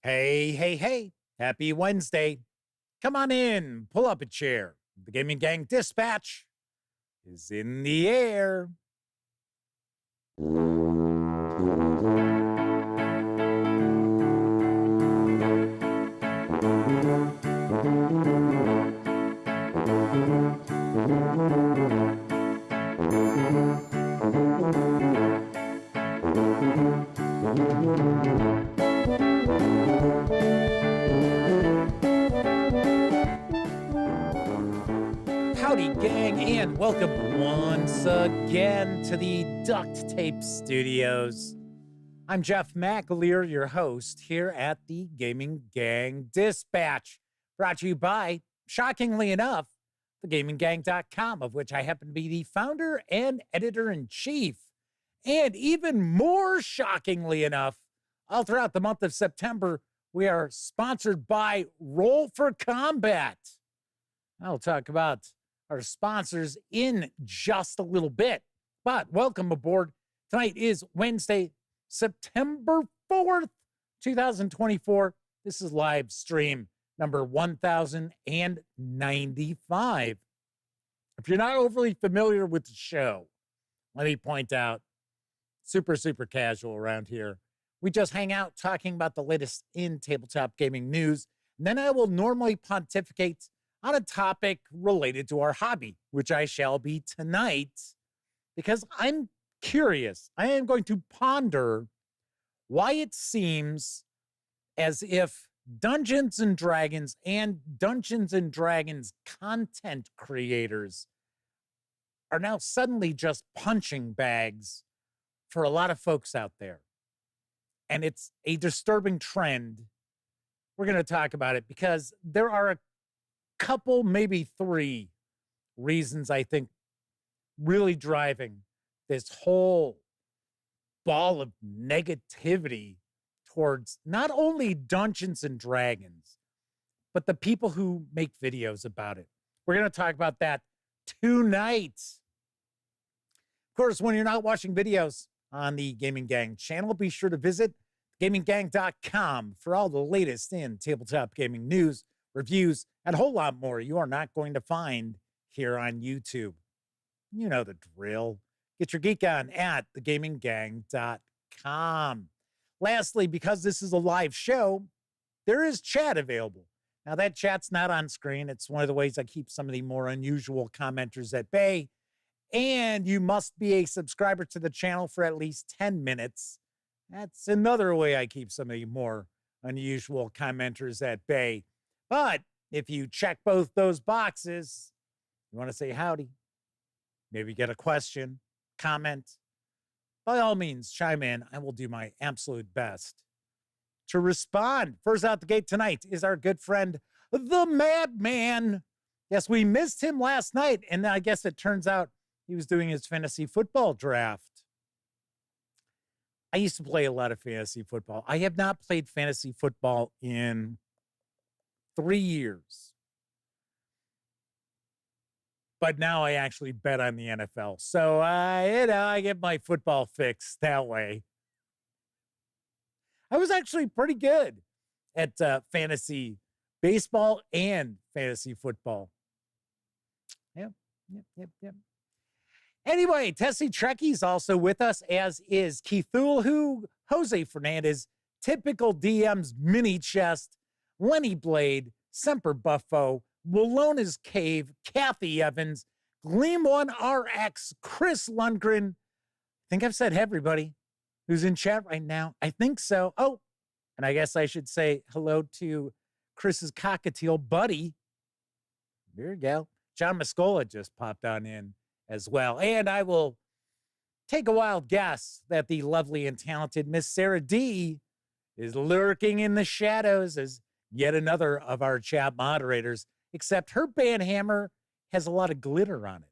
Hey, hey, hey. Happy Wednesday. Come on in, pull up a chair. The Gaming Gang Dispatch is in the air. Howdy, gang, and welcome once again to the Duct Tape Studios. I'm Jeff McAleer, your host here at the Gaming Gang Dispatch, brought to you by, shockingly enough, thegaminggang.com, of which I happen to be the founder and editor-in-chief. And even more shockingly enough, all throughout the month of September, we are sponsored by Roll for Combat. I'll talk about our sponsors in just a little bit. But welcome aboard. Tonight is Wednesday, September 4th, 2024. This is live stream number 1095. If you're not overly familiar with the show, let me point out, super casual around here. We just hang out talking about the latest in tabletop gaming news. And then I will normally pontificate on a topic related to our hobby, which I shall be tonight, because I'm curious. I am going to ponder why it seems as if Dungeons and Dragons and Dungeons and Dragons content creators are now suddenly just punching bags for a lot of folks out there. And it's a disturbing trend. We're going to talk about it because there are a couple, maybe three reasons I think really driving this whole ball of negativity towards not only Dungeons and Dragons, but the people who make videos about it. We're going to talk about that tonight. Of course, when you're not watching videos on the Gaming Gang channel, be sure to visit gaminggang.com for all the latest in tabletop gaming news, reviews, and a whole lot more you are not going to find here on YouTube. You know the drill. Get your geek on at thegaminggang.com. Lastly, because this is a live show, there is chat available. Now, that chat's not on screen. It's one of the ways I keep some of the more unusual commenters at bay. And you must be a subscriber to the channel for at least 10 minutes. That's another way I keep some of the more unusual commenters at bay. But if you check both those boxes, you want to say howdy, maybe get a question, comment, by all means, chime in. I will do my absolute best to respond. First out the gate tonight is our good friend, the Madman. Yes, we missed him last night, and I guess it turns out he was doing his fantasy football draft. I used to play a lot of fantasy football. I have not played fantasy football in 3 years. But now I actually bet on the NFL. So, I get my football fix that way. I was actually pretty good at fantasy baseball and fantasy football. Yep. Anyway, Tessie Trekkie's also with us, as is Keithul, Jose Fernandez, Typical DM's Mini Chest, Lenny Blade, Semper Buffo, Wallona's Cave, Kathy Evans, Gleam 1 RX, Chris Lundgren. I think I've said everybody who's in chat right now. I think so. Oh, and I guess I should say hello to Chris's cockatiel buddy. There you go. John Mascola just popped on in as well. And I will take a wild guess that the lovely and talented Miss Sarah D is lurking in the shadows as yet another of our chat moderators, except her band hammer has a lot of glitter on it.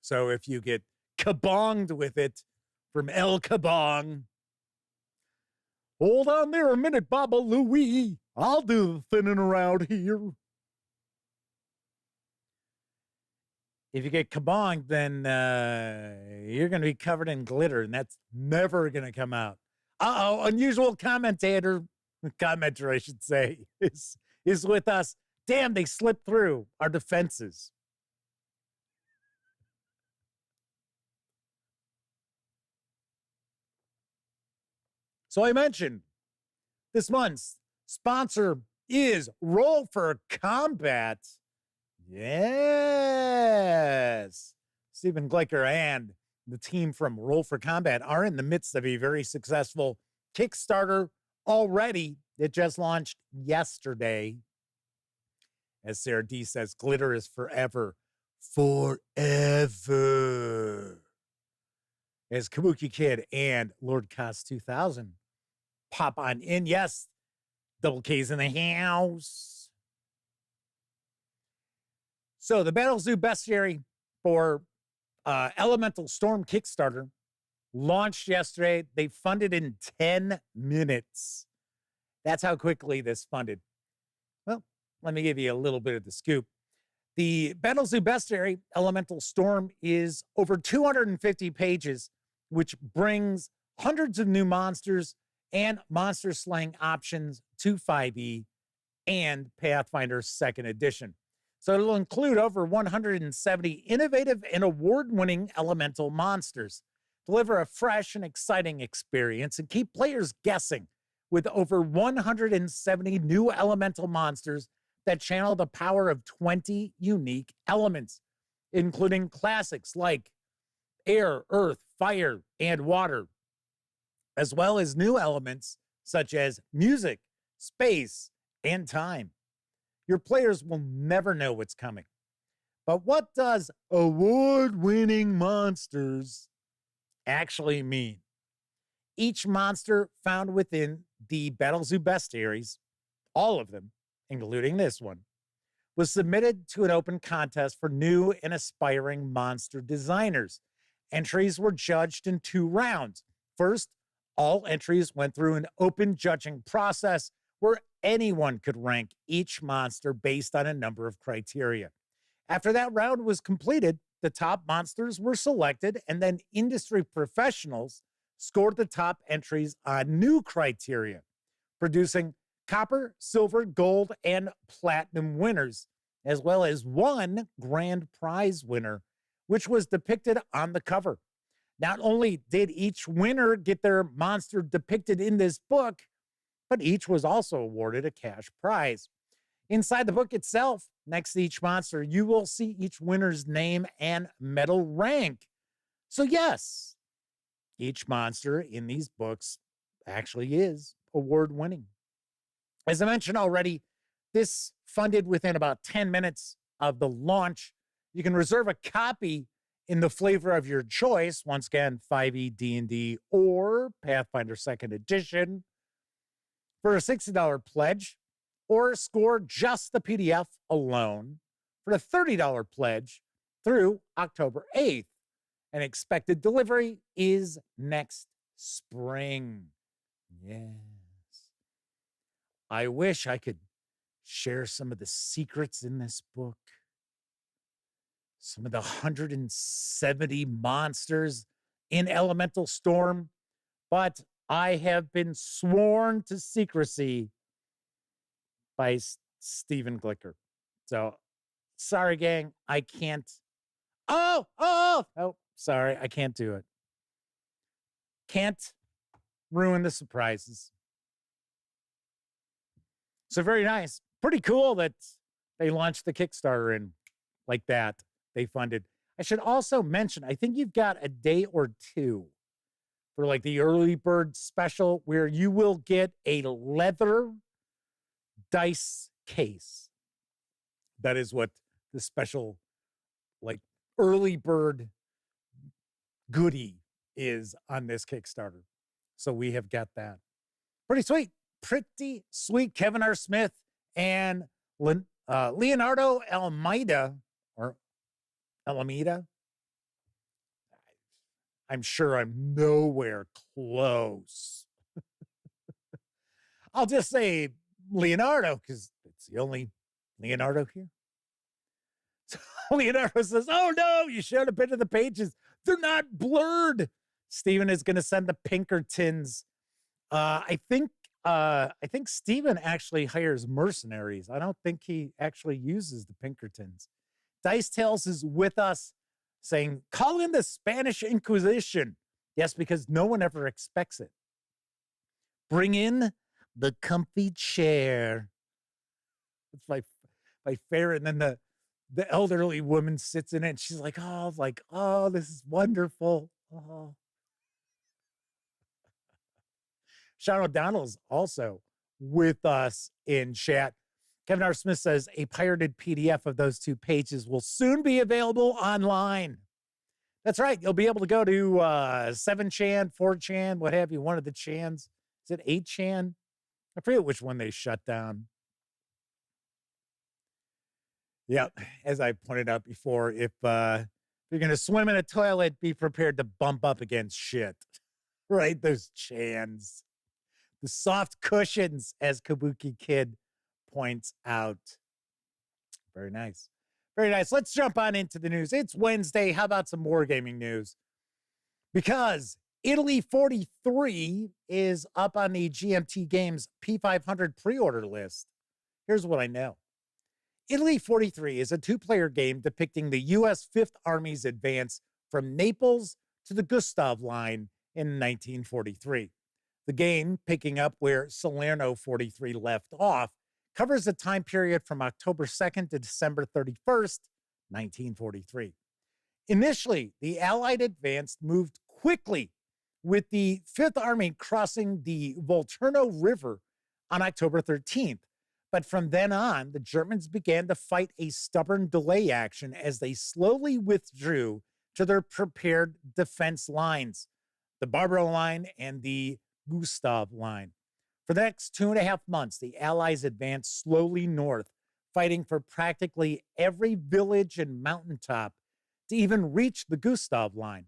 So if you get kabonged with it from El Kabong, hold on there a minute, Baba Louie. I'll do the thinning around here. If you get kabonged, then you're going to be covered in glitter, and that's never going to come out. Unusual commenter, I should say, is with us. Damn, they slipped through our defenses. So I mentioned this month's sponsor is Roll for Combat. Yes. Stephen Glicker and the team from Roll for Combat are in the midst of a very successful Kickstarter already. It just launched yesterday. As Sarah D says, glitter is forever. Forever. As Kabuki Kid and Lord Cost 2000 pop on in. Yes, Double K's in the house. So the Battle Zoo Bestiary for Elemental Storm Kickstarter launched yesterday. They funded in 10 minutes. That's how quickly this funded. Well, let me give you a little bit of the scoop. The Battle Zoo Bestiary Elemental Storm is over 250 pages, which brings hundreds of new monsters and monster slaying options to 5e and Pathfinder 2nd Edition. So it'll include over 170 innovative and award-winning elemental monsters, deliver a fresh and exciting experience, and keep players guessing with over 170 new elemental monsters that channel the power of 20 unique elements, including classics like air, earth, fire, and water, as well as new elements such as music, space, and time. Your players will never know what's coming. But what does award-winning monsters actually mean? Each monster found within the Battle Zoo Bestiaries, all of them, including this one, was submitted to an open contest for new and aspiring monster designers. Entries were judged in 2 rounds. First, all entries went through an open judging process where anyone could rank each monster based on a number of criteria. After that round was completed, the top monsters were selected, and then industry professionals scored the top entries on new criteria, producing copper, silver, gold, and platinum winners, as well as 1 grand prize winner, which was depicted on the cover. Not only did each winner get their monster depicted in this book, but each was also awarded a cash prize. Inside the book itself, next to each monster, you will see each winner's name and medal rank. So yes, each monster in these books actually is award-winning. As I mentioned already, this funded within about 10 minutes of the launch. You can reserve a copy in the flavor of your choice, once again, 5e D&D or Pathfinder 2nd Edition, for a $60 pledge, or score just the PDF alone for a $30 pledge through October 8th. And expected delivery is next spring. Yes. I wish I could share some of the secrets in this book. Some of the 170 monsters in Elemental Storm, but I have been sworn to secrecy by Stephen Glicker. So, sorry, gang, I can't. Oh, sorry, I can't do it. Can't ruin the surprises. So very nice. Pretty cool that they launched the Kickstarter in like that. They funded. I should also mention, I think you've got a day or two for like the early bird special where you will get a leather dice case. That is what the special like early bird goodie is on this Kickstarter. So we have got that. Pretty sweet. Pretty sweet. Kevin R. Smith and Leonardo Almeida, or Alameda. I'm sure I'm nowhere close. I'll just say Leonardo because it's the only Leonardo here. So Leonardo says, "Oh no, you showed a bit of the pages. They're not blurred." Steven is going to send the Pinkertons I think Steven actually hires mercenaries. I don't think he actually uses the Pinkertons. Dice Tales is with us saying, call in the Spanish Inquisition. Yes, because no one ever expects it. Bring in the comfy chair. It's my favorite. And then the elderly woman sits in it and she's like, oh, this is wonderful. Oh. Sean O'Donnell's also with us in chat. Kevin R. Smith says a pirated PDF of those 2 pages will soon be available online. That's right. You'll be able to go to 7chan, 4chan, what have you, one of the chans. Is it 8chan? I forget which one they shut down. Yeah, as I pointed out before, if you're going to swim in a toilet, be prepared to bump up against shit. Right? Those chans. The soft cushions, as Kabuki Kid points out. Very nice. Very nice. Let's jump on into the news. It's Wednesday. How about some wargaming news? Because Italy 43 is up on the GMT Games P500 pre-order list. Here's what I know. Italy 43 is a 2-player game depicting the U.S. Fifth Army's advance from Naples to the Gustav Line in 1943. The game, picking up where Salerno 43 left off, covers a time period from October 2nd to December 31st, 1943. Initially, the Allied advance moved quickly, with the Fifth Army crossing the Volturno River on October 13th. But from then on, the Germans began to fight a stubborn delay action as they slowly withdrew to their prepared defense lines, the Barbaro Line and the Gustav Line. For the next 2.5 months, the Allies advanced slowly north, fighting for practically every village and mountaintop to even reach the Gustav Line.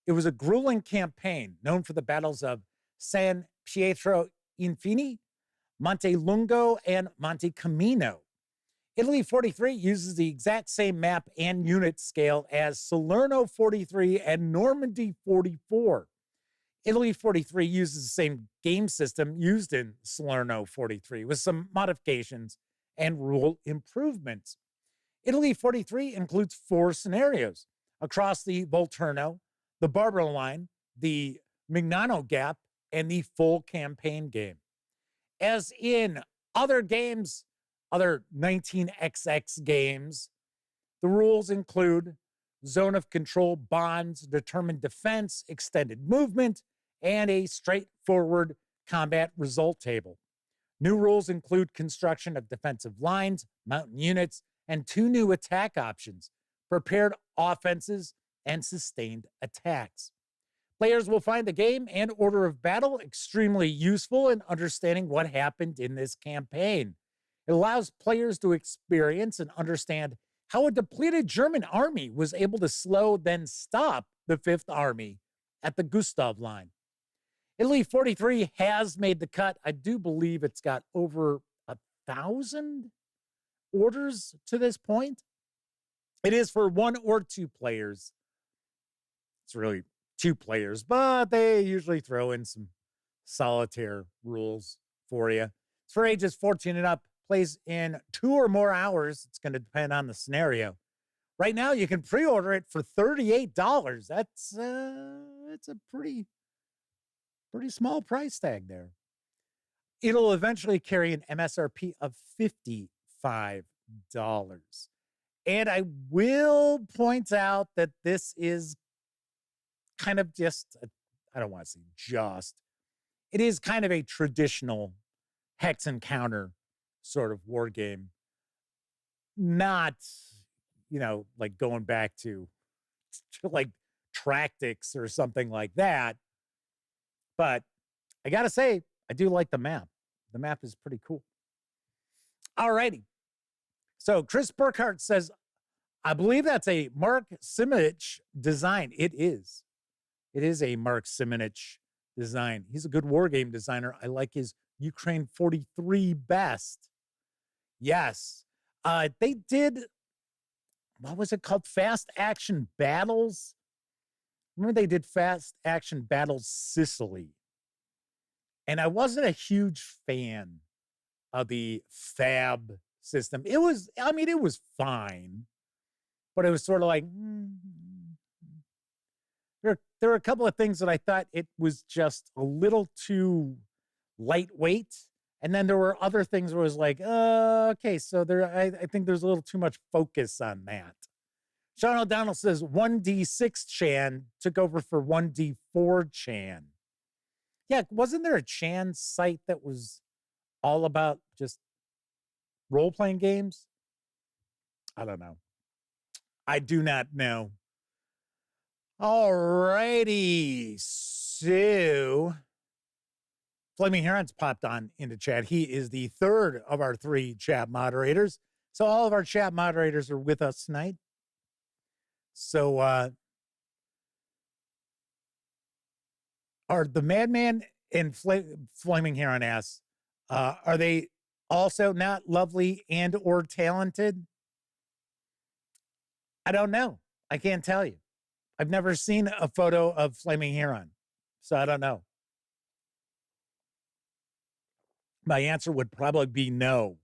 It was a grueling campaign known for the battles of San Pietro Infini, Monte Lungo, and Monte Camino. Italy 43 uses the exact same map and unit scale as Salerno 43 and Normandy 44. Italy 43 uses the same game system used in Salerno 43 with some modifications and rule improvements. Italy 43 includes 4 scenarios across the Volturno, the Barbaro Line, the Mignano Gap, and the full campaign game. As in other games, other 19XX games, the rules include zone of control, bonds, determined defense, extended movement, and a straightforward combat result table. New rules include construction of defensive lines, mountain units, and 2 new attack options, prepared offenses and sustained attacks. Players will find the game and order of battle extremely useful in understanding what happened in this campaign. It allows players to experience and understand how a depleted German army was able to slow, then stop the Fifth Army at the Gustav Line. Italy 43 has made the cut. I do believe it's got over 1,000 orders to this point. It is for 1 or 2 players. It's really 2 players, but they usually throw in some solitaire rules for you. It's for ages 14 and up, plays in 2 or more hours. It's going to depend on the scenario. Right now, you can pre-order it for $38. That's it's a pretty small price tag there. It'll eventually carry an MSRP of $55. And I will point out that this is kind of just, I don't want to say just, it is kind of a traditional hex and counter sort of war game. Not, like going back to like Tractics or something like that. But I got to say, I do like the map. The map is pretty cool. All righty. So Chris Burkhart says, I believe that's a Mark Simonich design. It is. It is a Mark Simonich design. He's a good war game designer. I like his Ukraine 43 best. Yes. They did, what was it called? Fast Action Battles. Remember they did Fast Action Battles Sicily. And I wasn't a huge fan of the fab system. It was fine, but it was sort of like, there were a couple of things that I thought it was just a little too lightweight. And then there were other things where it was like, okay, so I think there's a little too much focus on that. Sean O'Donnell says 1D6 Chan took over for 1D4 Chan. Yeah, wasn't there a Chan site that was all about just role-playing games? I don't know. I do not know. All righty. So, Flaming Heron's popped on into chat. He is the third of our 3 chat moderators. So all of our chat moderators are with us tonight. So, are the Madman and Flaming Heron asks, are they also not lovely and or talented? I don't know. I can't tell you. I've never seen a photo of Flaming Heron, so I don't know. My answer would probably be no.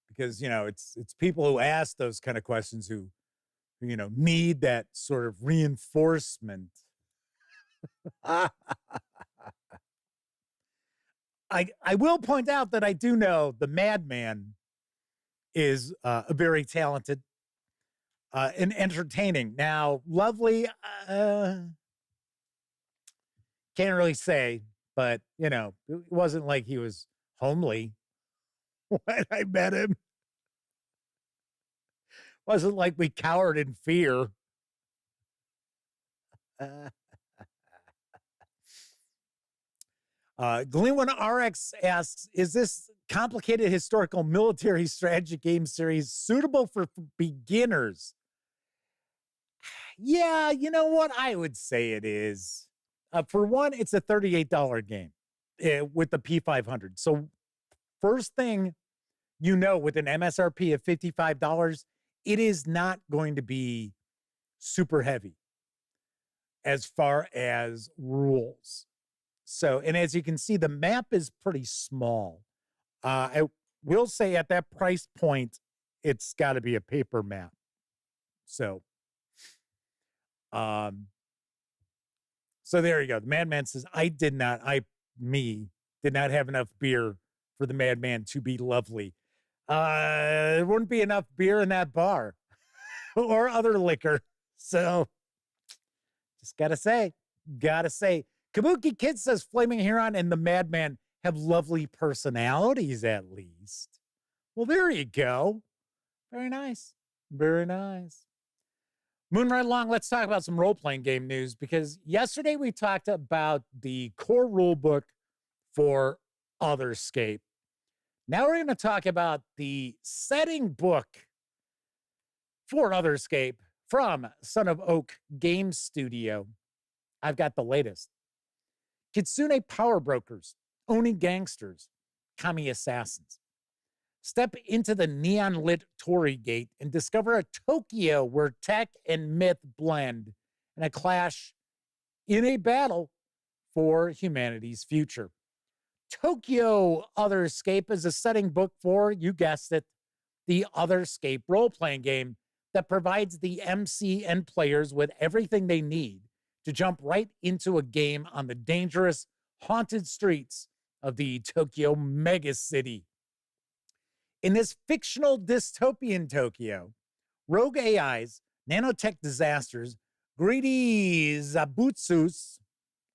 Because, it's people who ask those kind of questions who need that sort of reinforcement. I will point out that I do know the Madman is very talented and entertaining. Now, lovely, can't really say, but, it wasn't like he was homely when I met him. Wasn't like we cowered in fear. Glenwin RX asks, is this complicated historical military strategy game series suitable for beginners? Yeah, you know what? I would say it is. For one, it's a $38 game with the P500. So first thing with an MSRP of $55, it is not going to be super heavy as far as rules. So, and as you can see, the map is pretty small. I will say at that price point, it's got to be a paper map. So, so there you go. The Madman says, I did not have enough beer for the Madman to be lovely. There wouldn't be enough beer in that bar or other liquor. So just gotta say. Kabuki Kid says Flaming Heron and the Madman have lovely personalities, at least. Well, there you go. Very nice. Very nice. Moonrise Long, let's talk about some role-playing game news, because yesterday we talked about the core rule book for Otherscape. Now we're going to talk about the setting book for Otherscape from Son of Oak Game Studio. I've got the latest. Kitsune Power Brokers, Oni Gangsters, Kami Assassins. Step into the neon-lit Torii Gate and discover a Tokyo where tech and myth blend in a clash in a battle for humanity's future. Tokyo Otherscape is a setting book for, you guessed it, the Otherscape role-playing game that provides the MC and players with everything they need to jump right into a game on the dangerous, haunted streets of the Tokyo megacity. In this fictional dystopian Tokyo, rogue AIs, nanotech disasters, greedy Zabutsus,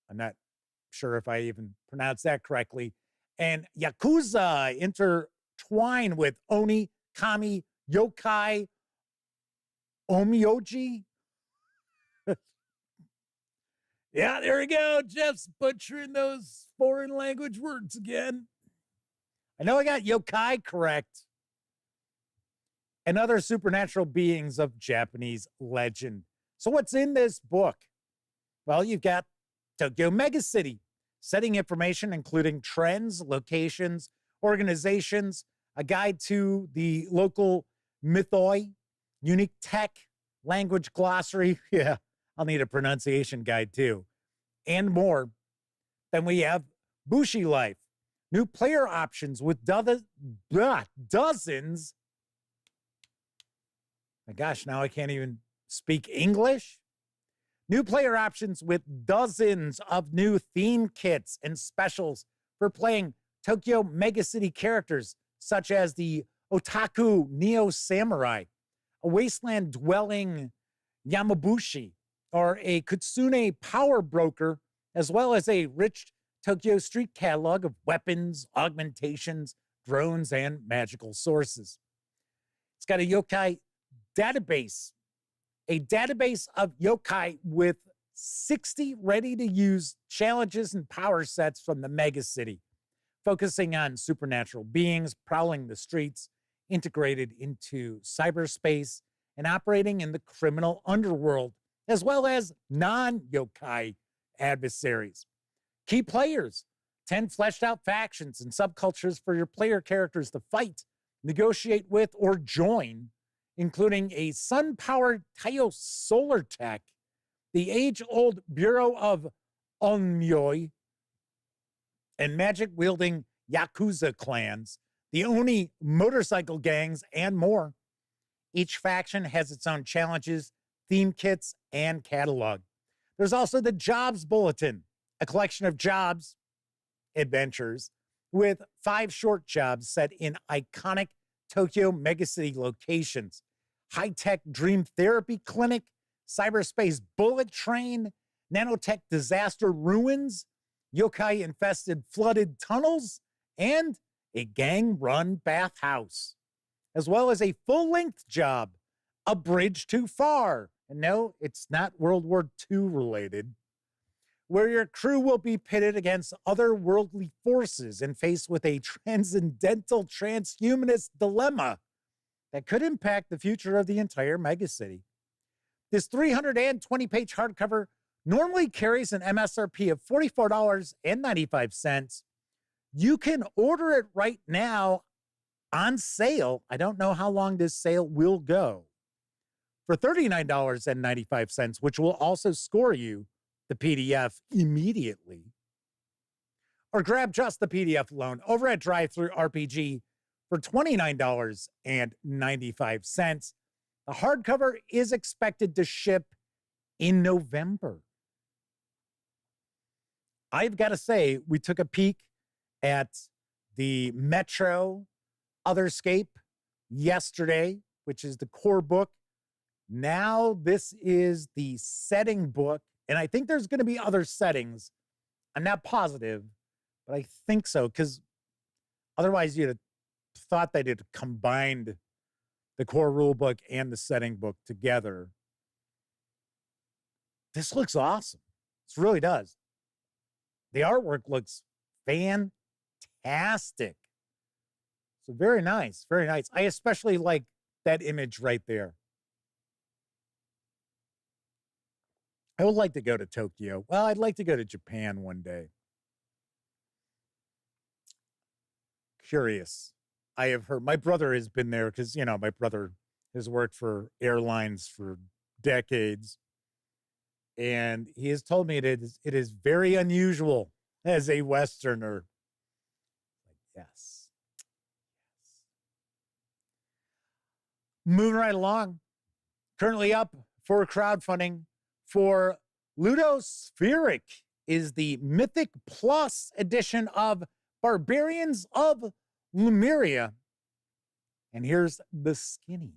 I'm not sure if I even pronounced that correctly, and Yakuza intertwine with Oni, Kami, Yokai, Omyoji. Yeah, there we go. Jeff's butchering those foreign language words again. I know I got yokai correct. And other supernatural beings of Japanese legend. So what's in this book? Well, you've got Tokyo Megacity, setting information including trends, locations, organizations, a guide to the local mythoi, unique tech, language glossary. Yeah, I'll need a pronunciation guide too. And more. Then we have Bushi Life. New player options with dozens. My gosh, now I can't even speak English. New player options with dozens of new theme kits and specials for playing Tokyo Megacity characters, such as the Otaku Neo Samurai, a wasteland-dwelling Yamabushi, or a Kitsune power broker, as well as a rich Tokyo street catalog of weapons, augmentations, drones, and magical sources. It's got a yokai database, a database of yokai with 60 ready-to-use challenges and power sets from the megacity, focusing on supernatural beings prowling the streets, integrated into cyberspace, and operating in the criminal underworld, as well as non-yokai adversaries. Key players, 10 fleshed-out factions and subcultures for your player characters to fight, negotiate with, or join, including a sun-powered Taiyo solar tech, the age-old Bureau of Onmyoi, and magic-wielding Yakuza clans, the Oni motorcycle gangs, and more. Each faction has its own challenges, theme kits, and catalog. There's also the Jobs Bulletin, a collection of jobs, adventures, with 5 short jobs set in iconic Tokyo megacity locations. High-tech dream therapy clinic, cyberspace bullet train, nanotech disaster ruins, yokai-infested flooded tunnels, and a gang-run bathhouse, as well as a full-length job, A Bridge Too Far. And no, it's not World War II related, where your crew will be pitted against otherworldly forces and faced with a transcendental transhumanist dilemma that could impact the future of the entire megacity. This 320-page hardcover normally carries an MSRP of $44.95. You can order it right now on sale. I don't know how long this sale will go. For $39.95, which will also score you the PDF immediately. Or grab just the PDF alone over at Drive-Thru RPG for $29.95. The hardcover is expected to ship in November. I've got to say, we took a peek at the Metro Otherscape yesterday, which is the core book. Now this is the setting book, and I think there's going to be other settings. I'm not positive, but I think so, because otherwise you'd have thought they'd have combined the core rule book and the setting book together. This looks awesome. This really does. The artwork looks fantastic. So very nice, very nice. I especially like that image right there. I would like to go to Tokyo. Well, I'd like to go to Japan one day. Curious. I have heard, my brother has been there because, you know, my brother has worked for airlines for decades. And he has told me it is very unusual as a Westerner. Yes. Moving right along. Currently up for crowdfunding for Ludospherik is the Mythic Plus edition of Barbarians of Lemuria. And here's the skinny.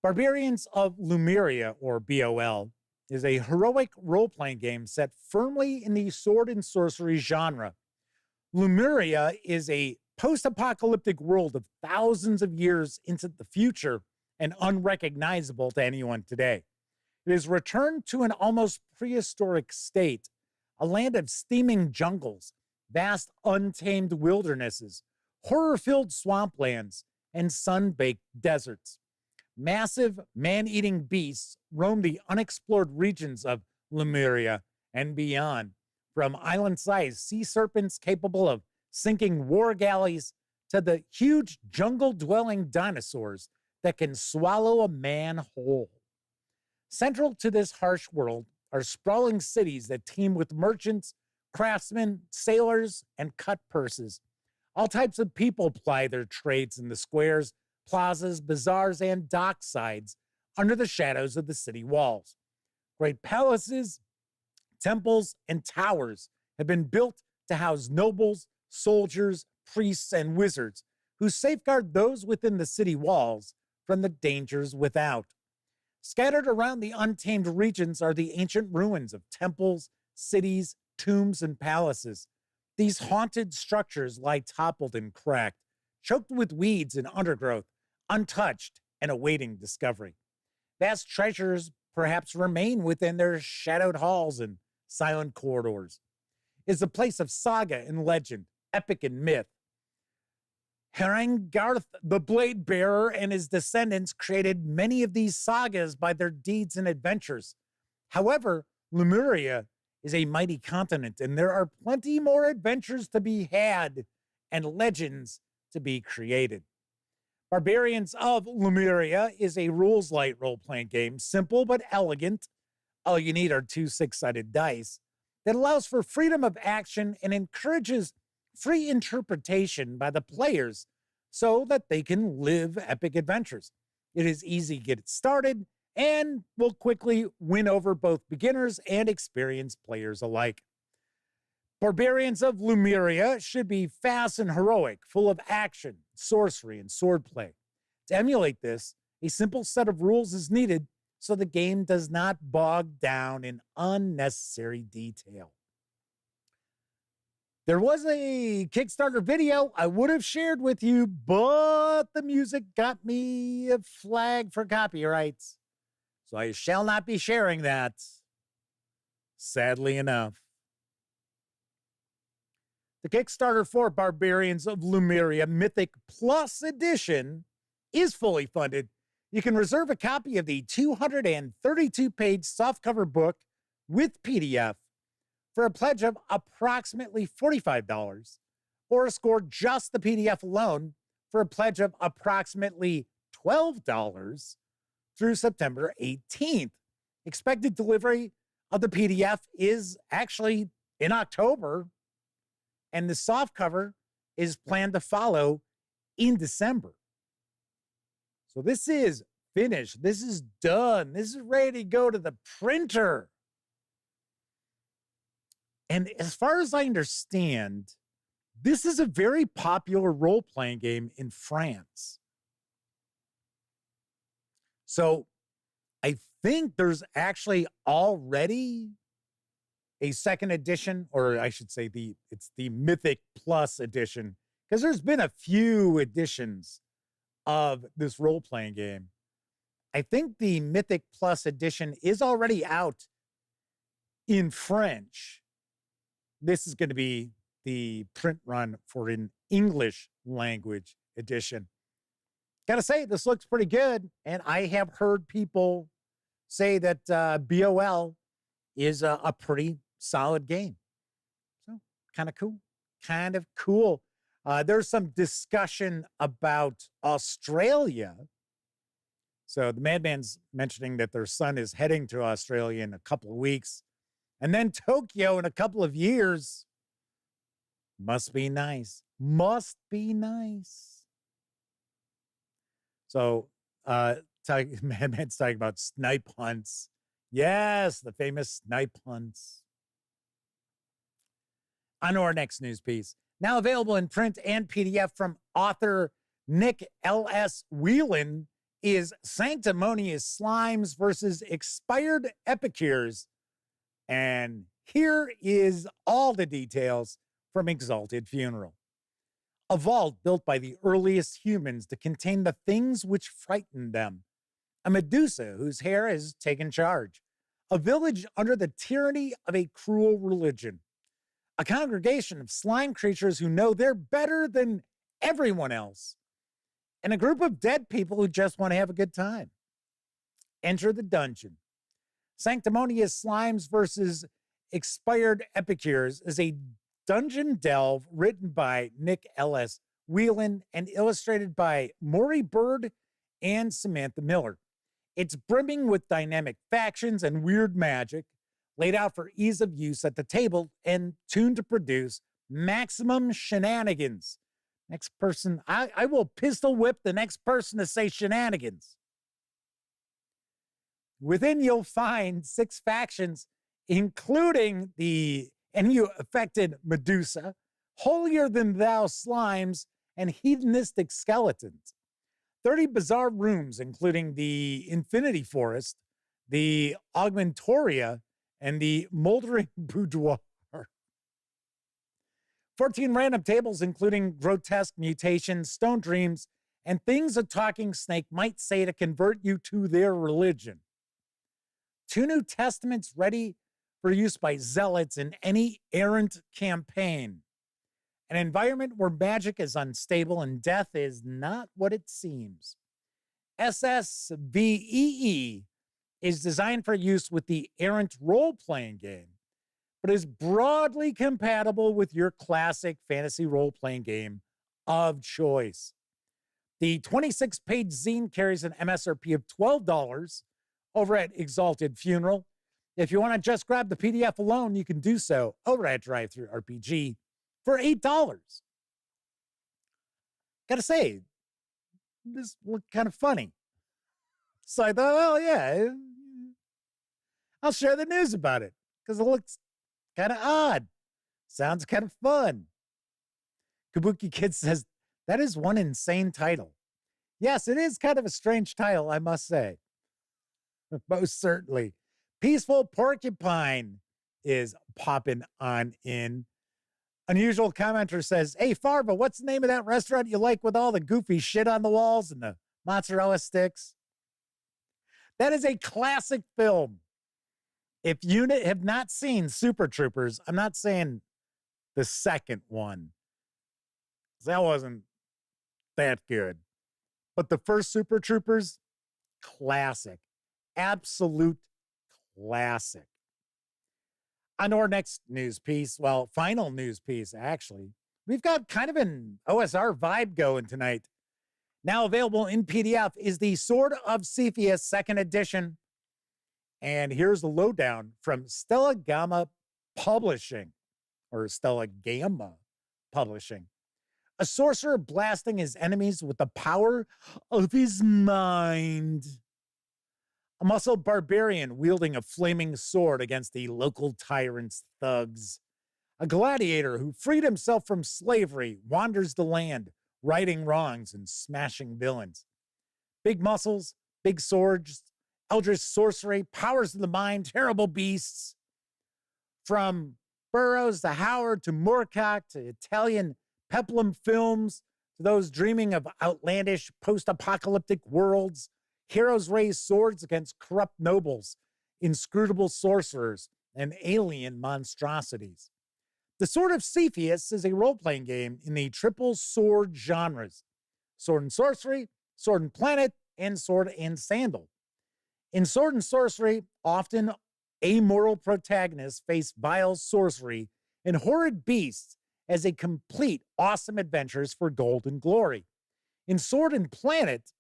Barbarians of Lemuria, or BOL, is a heroic role-playing game set firmly in the sword and sorcery genre. Lemuria is a post-apocalyptic world of thousands of years into the future and unrecognizable to anyone today. It is returned to an almost prehistoric state, a land of steaming jungles, vast untamed wildernesses, horror-filled swamplands, and sun-baked deserts. Massive man-eating beasts roam the unexplored regions of Lemuria and beyond, from island-sized sea serpents capable of sinking war galleys to the huge jungle-dwelling dinosaurs that can swallow a man whole. Central to this harsh world are sprawling cities that teem with merchants, craftsmen, sailors, and cut purses. All types of people ply their trades in the squares, plazas, bazaars, and docksides under the shadows of the city walls. Great palaces, temples, and towers have been built to house nobles, soldiers, priests, and wizards who safeguard those within the city walls from the dangers without. Scattered around the untamed regions are the ancient ruins of temples, cities, tombs, and palaces. These haunted structures lie toppled and cracked, choked with weeds and undergrowth, untouched and awaiting discovery. Vast treasures perhaps remain within their shadowed halls and silent corridors. It is a place of saga and legend, epic and myth. Harangarth, the Blade Bearer, and his descendants created many of these sagas by their deeds and adventures. However, Lemuria is a mighty continent, and there are plenty more adventures to be had and legends to be created. Barbarians of Lemuria is a rules-light role-playing game, simple but elegant. All you need are 2 six-sided dice that allows for freedom of action and encourages free interpretation by the players so that they can live epic adventures. It is easy to get started and will quickly win over both beginners and experienced players alike. Barbarians of Lemuria should be fast and heroic, full of action, sorcery, and swordplay. To emulate this, a simple set of rules is needed so the game does not bog down in unnecessary detail. There was a Kickstarter video I would have shared with you, but the music got me a flag for copyrights. So I shall not be sharing that, sadly enough. The Kickstarter for Barbarians of Lemuria Mythic Plus Edition is fully funded. You can reserve a copy of the 232-page softcover book with PDF for a pledge of approximately $45, or score just the PDF alone for a pledge of approximately $12 through September 18th. Expected delivery of the PDF is actually in October, and the softcover is planned to follow in December. So this is finished. This is done. This is ready to go to the printer. And as far as I understand, this is a very popular role-playing game in France. So I think there's actually already a second edition, or I should say it's the Mythic Plus edition, because there's been a few editions of this role-playing game. I think the Mythic Plus edition is already out in French. This is going to be the print run for an English language edition. Gotta say, this looks pretty good. And I have heard people say that BOL is a pretty solid game. So kind of cool. Kind of cool. There's some discussion about Australia. So the Madman's mentioning that their son is heading to Australia in a couple of weeks. And then Tokyo in a couple of years. Must be nice. Must be nice. So, Madman's talking about snipe hunts. Yes, the famous snipe hunts. On to our next news piece. Now available in print and PDF from author Nick L.S. Whelan is Sanctimonious Slimes versus Expired Epicures. And here is all the details from Exalted Funeral. A vault built by the earliest humans to contain the things which frightened them. A Medusa whose hair has taken charge. A village under the tyranny of a cruel religion. A congregation of slime creatures who know they're better than everyone else. And a group of dead people who just want to have a good time. Enter the dungeon. Sanctimonious Slimes versus Expired Epicures is a dungeon delve written by Nick L.S. Whelan and illustrated by Maury Bird and Samantha Miller. It's brimming with dynamic factions and weird magic, laid out for ease of use at the table and tuned to produce maximum shenanigans. Next person, I will pistol whip the next person to say shenanigans. Within, you'll find 6 factions, including the NU-affected Medusa, holier-than-thou slimes, and hedonistic skeletons. 30 bizarre rooms, including the Infinity Forest, the Augmentoria, and the Moldering Boudoir. 14 random tables, including grotesque mutations, stone dreams, and things a talking snake might say to convert you to their religion. 2 New Testaments ready for use by zealots in any errant campaign. An environment where magic is unstable and death is not what it seems. SSVEE is designed for use with the errant role-playing game, but is broadly compatible with your classic fantasy role-playing game of choice. The 26-page zine carries an MSRP of $12 over at Exalted Funeral. If you want to just grab the PDF alone, you can do so over at Drive-Thru RPG for $8. Gotta say, this looked kind of funny. So I thought, well, yeah, I'll share the news about it because it looks kind of odd. Sounds kind of fun. Kabuki Kid says, that is one insane title. Yes, it is kind of a strange title, I must say. Most certainly. Peaceful Porcupine is popping on in. Unusual Commenter says, hey, Farva, what's the name of that restaurant you like with all the goofy shit on the walls and the mozzarella sticks? That is a classic film. If you have not seen Super Troopers, I'm not saying the second one, that wasn't that good. But the first Super Troopers, classic. Absolute classic. On our next news piece, well, final news piece, actually, we've got kind of an OSR vibe going tonight. Now available in PDF is the Sword of Cepheus 2nd edition. And here's the lowdown from Stellagama Publishing, or Stellagama Publishing. A sorcerer blasting his enemies with the power of his mind. A muscled barbarian wielding a flaming sword against the local tyrant's thugs. A gladiator who freed himself from slavery wanders the land, righting wrongs and smashing villains. Big muscles, big swords, eldritch sorcery, powers of the mind, terrible beasts. From Burroughs to Howard to Moorcock to Italian peplum films to those dreaming of outlandish post-apocalyptic worlds, heroes raise swords against corrupt nobles, inscrutable sorcerers, and alien monstrosities. The Sword of Cepheus is a role-playing game in the triple sword genres: sword and sorcery, sword and planet, and sword and sandal. In sword and sorcery, often amoral protagonists face vile sorcery and horrid beasts as a complete awesome adventures for gold and glory. In sword and planet,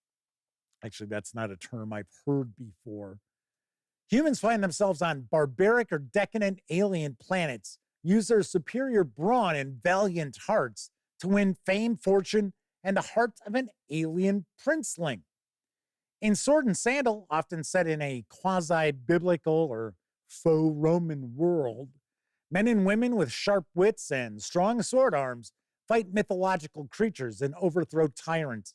actually, that's not a term I've heard before. Humans find themselves on barbaric or decadent alien planets, use their superior brawn and valiant hearts to win fame, fortune, and the heart of an alien princeling. In Sword and Sandal, often set in a quasi-biblical or faux Roman world, men and women with sharp wits and strong sword arms fight mythological creatures and overthrow tyrants.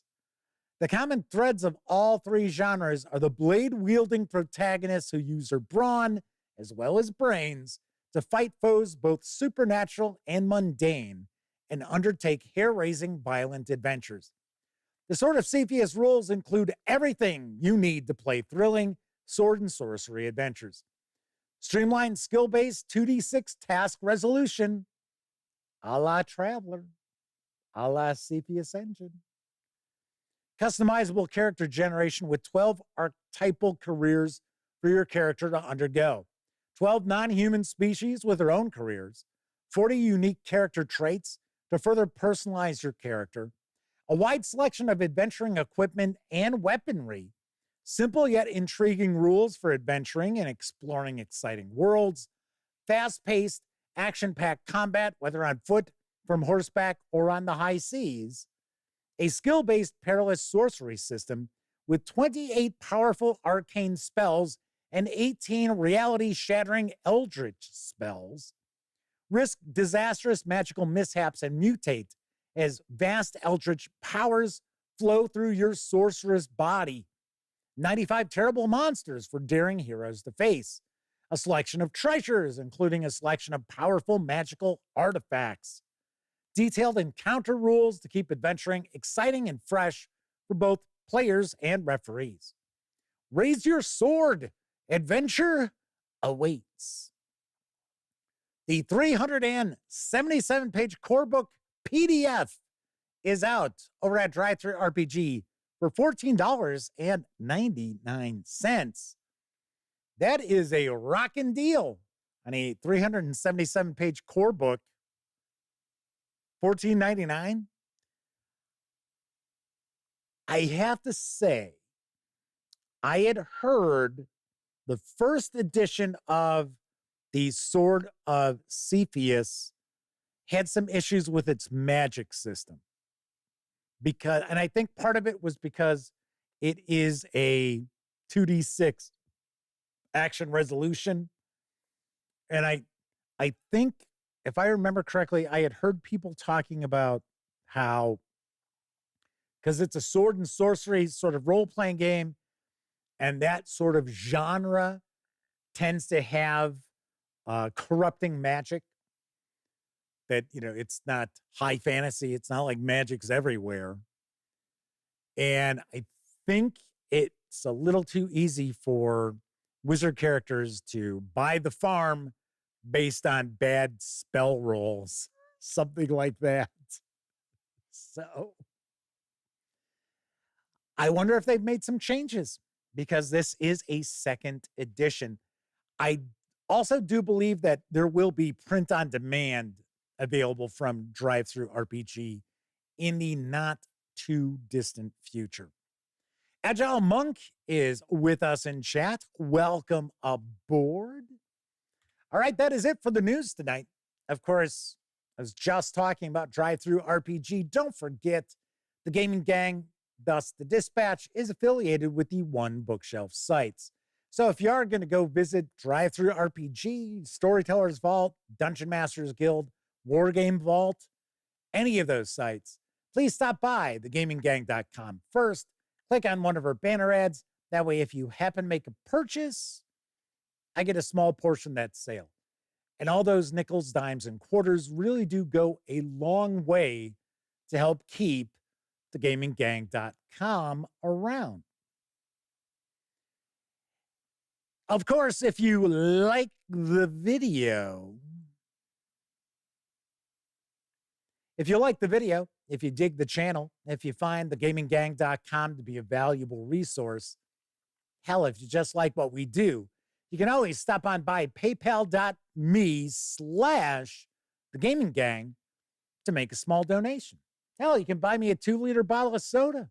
The common threads of all 3 genres are the blade-wielding protagonists who use their brawn, as well as brains, to fight foes both supernatural and mundane, and undertake hair-raising violent adventures. The Sword of Cepheus rules include everything you need to play thrilling sword and sorcery adventures. Streamlined skill-based 2d6 task resolution, a la Traveler, a la Cepheus Engine. Customizable character generation with 12 archetypal careers for your character to undergo. 12 non-human species with their own careers. 40 unique character traits to further personalize your character. A wide selection of adventuring equipment and weaponry. Simple yet intriguing rules for adventuring and exploring exciting worlds. Fast-paced, action-packed combat, whether on foot, from horseback, or on the high seas. A skill-based perilous sorcery system with 28 powerful arcane spells and 18 reality-shattering eldritch spells. Risk disastrous magical mishaps and mutate as vast eldritch powers flow through your sorceress body. 95 terrible monsters for daring heroes to face. A selection of treasures, including a selection of powerful magical artifacts. Detailed encounter rules to keep adventuring exciting and fresh for both players and referees. Raise your sword. Adventure awaits. The 377-page core book PDF is out over at Drive-Thru RPG for $14.99. That is a rockin' deal on a 377-page core book. $14.99. I have to say, I had heard the first edition of the Sword of Cepheus had some issues with its magic system. And I think part of it was because it is a 2d6 action resolution. And I think, if I remember correctly, I had heard people talking about how, because it's a sword and sorcery sort of role-playing game, and that sort of genre tends to have corrupting magic, that, it's not high fantasy. It's not like magic's everywhere. And I think it's a little too easy for wizard characters to buy the farm based on bad spell rolls, something like that. So I wonder if they've made some changes, because this is a second edition. I also do believe that there will be print on demand available from Drive-Thru RPG in the not too distant future. Agile Monk is with us in chat. Welcome aboard. All right, that is it for the news tonight. Of course, I was just talking about Drive-Thru RPG. Don't forget, the Gaming Gang, thus the Dispatch, is affiliated with the One Bookshelf sites. So if you are going to go visit Drive-Thru RPG, Storyteller's Vault, Dungeon Masters Guild, Wargame Vault, any of those sites, please stop by thegaminggang.com first. Click on one of our banner ads. That way, if you happen to make a purchase, I get a small portion of that sale. And all those nickels, dimes, and quarters really do go a long way to help keep thegaminggang.com around. Of course, if you like the video, if you dig the channel, if you find thegaminggang.com to be a valuable resource, hell, if you just like what we do, you can always stop on by paypal.me/thegaminggang to make a small donation. Hell, you can buy me a 2-liter bottle of soda.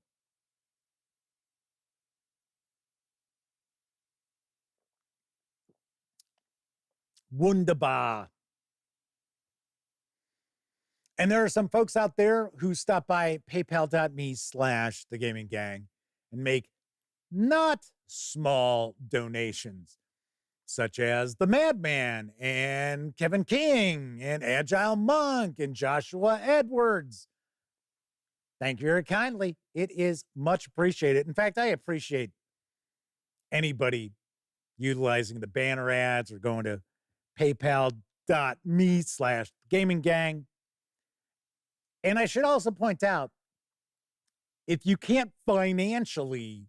Wunderbar. And there are some folks out there who stop by paypal.me/thegaminggang and make not small donations, such as the Madman and Kevin King and Agile Monk and Joshua Edwards. Thank you very kindly. It is much appreciated. In fact, I appreciate anybody utilizing the banner ads or going to paypal.me/gaminggang. And I should also point out, if you can't financially,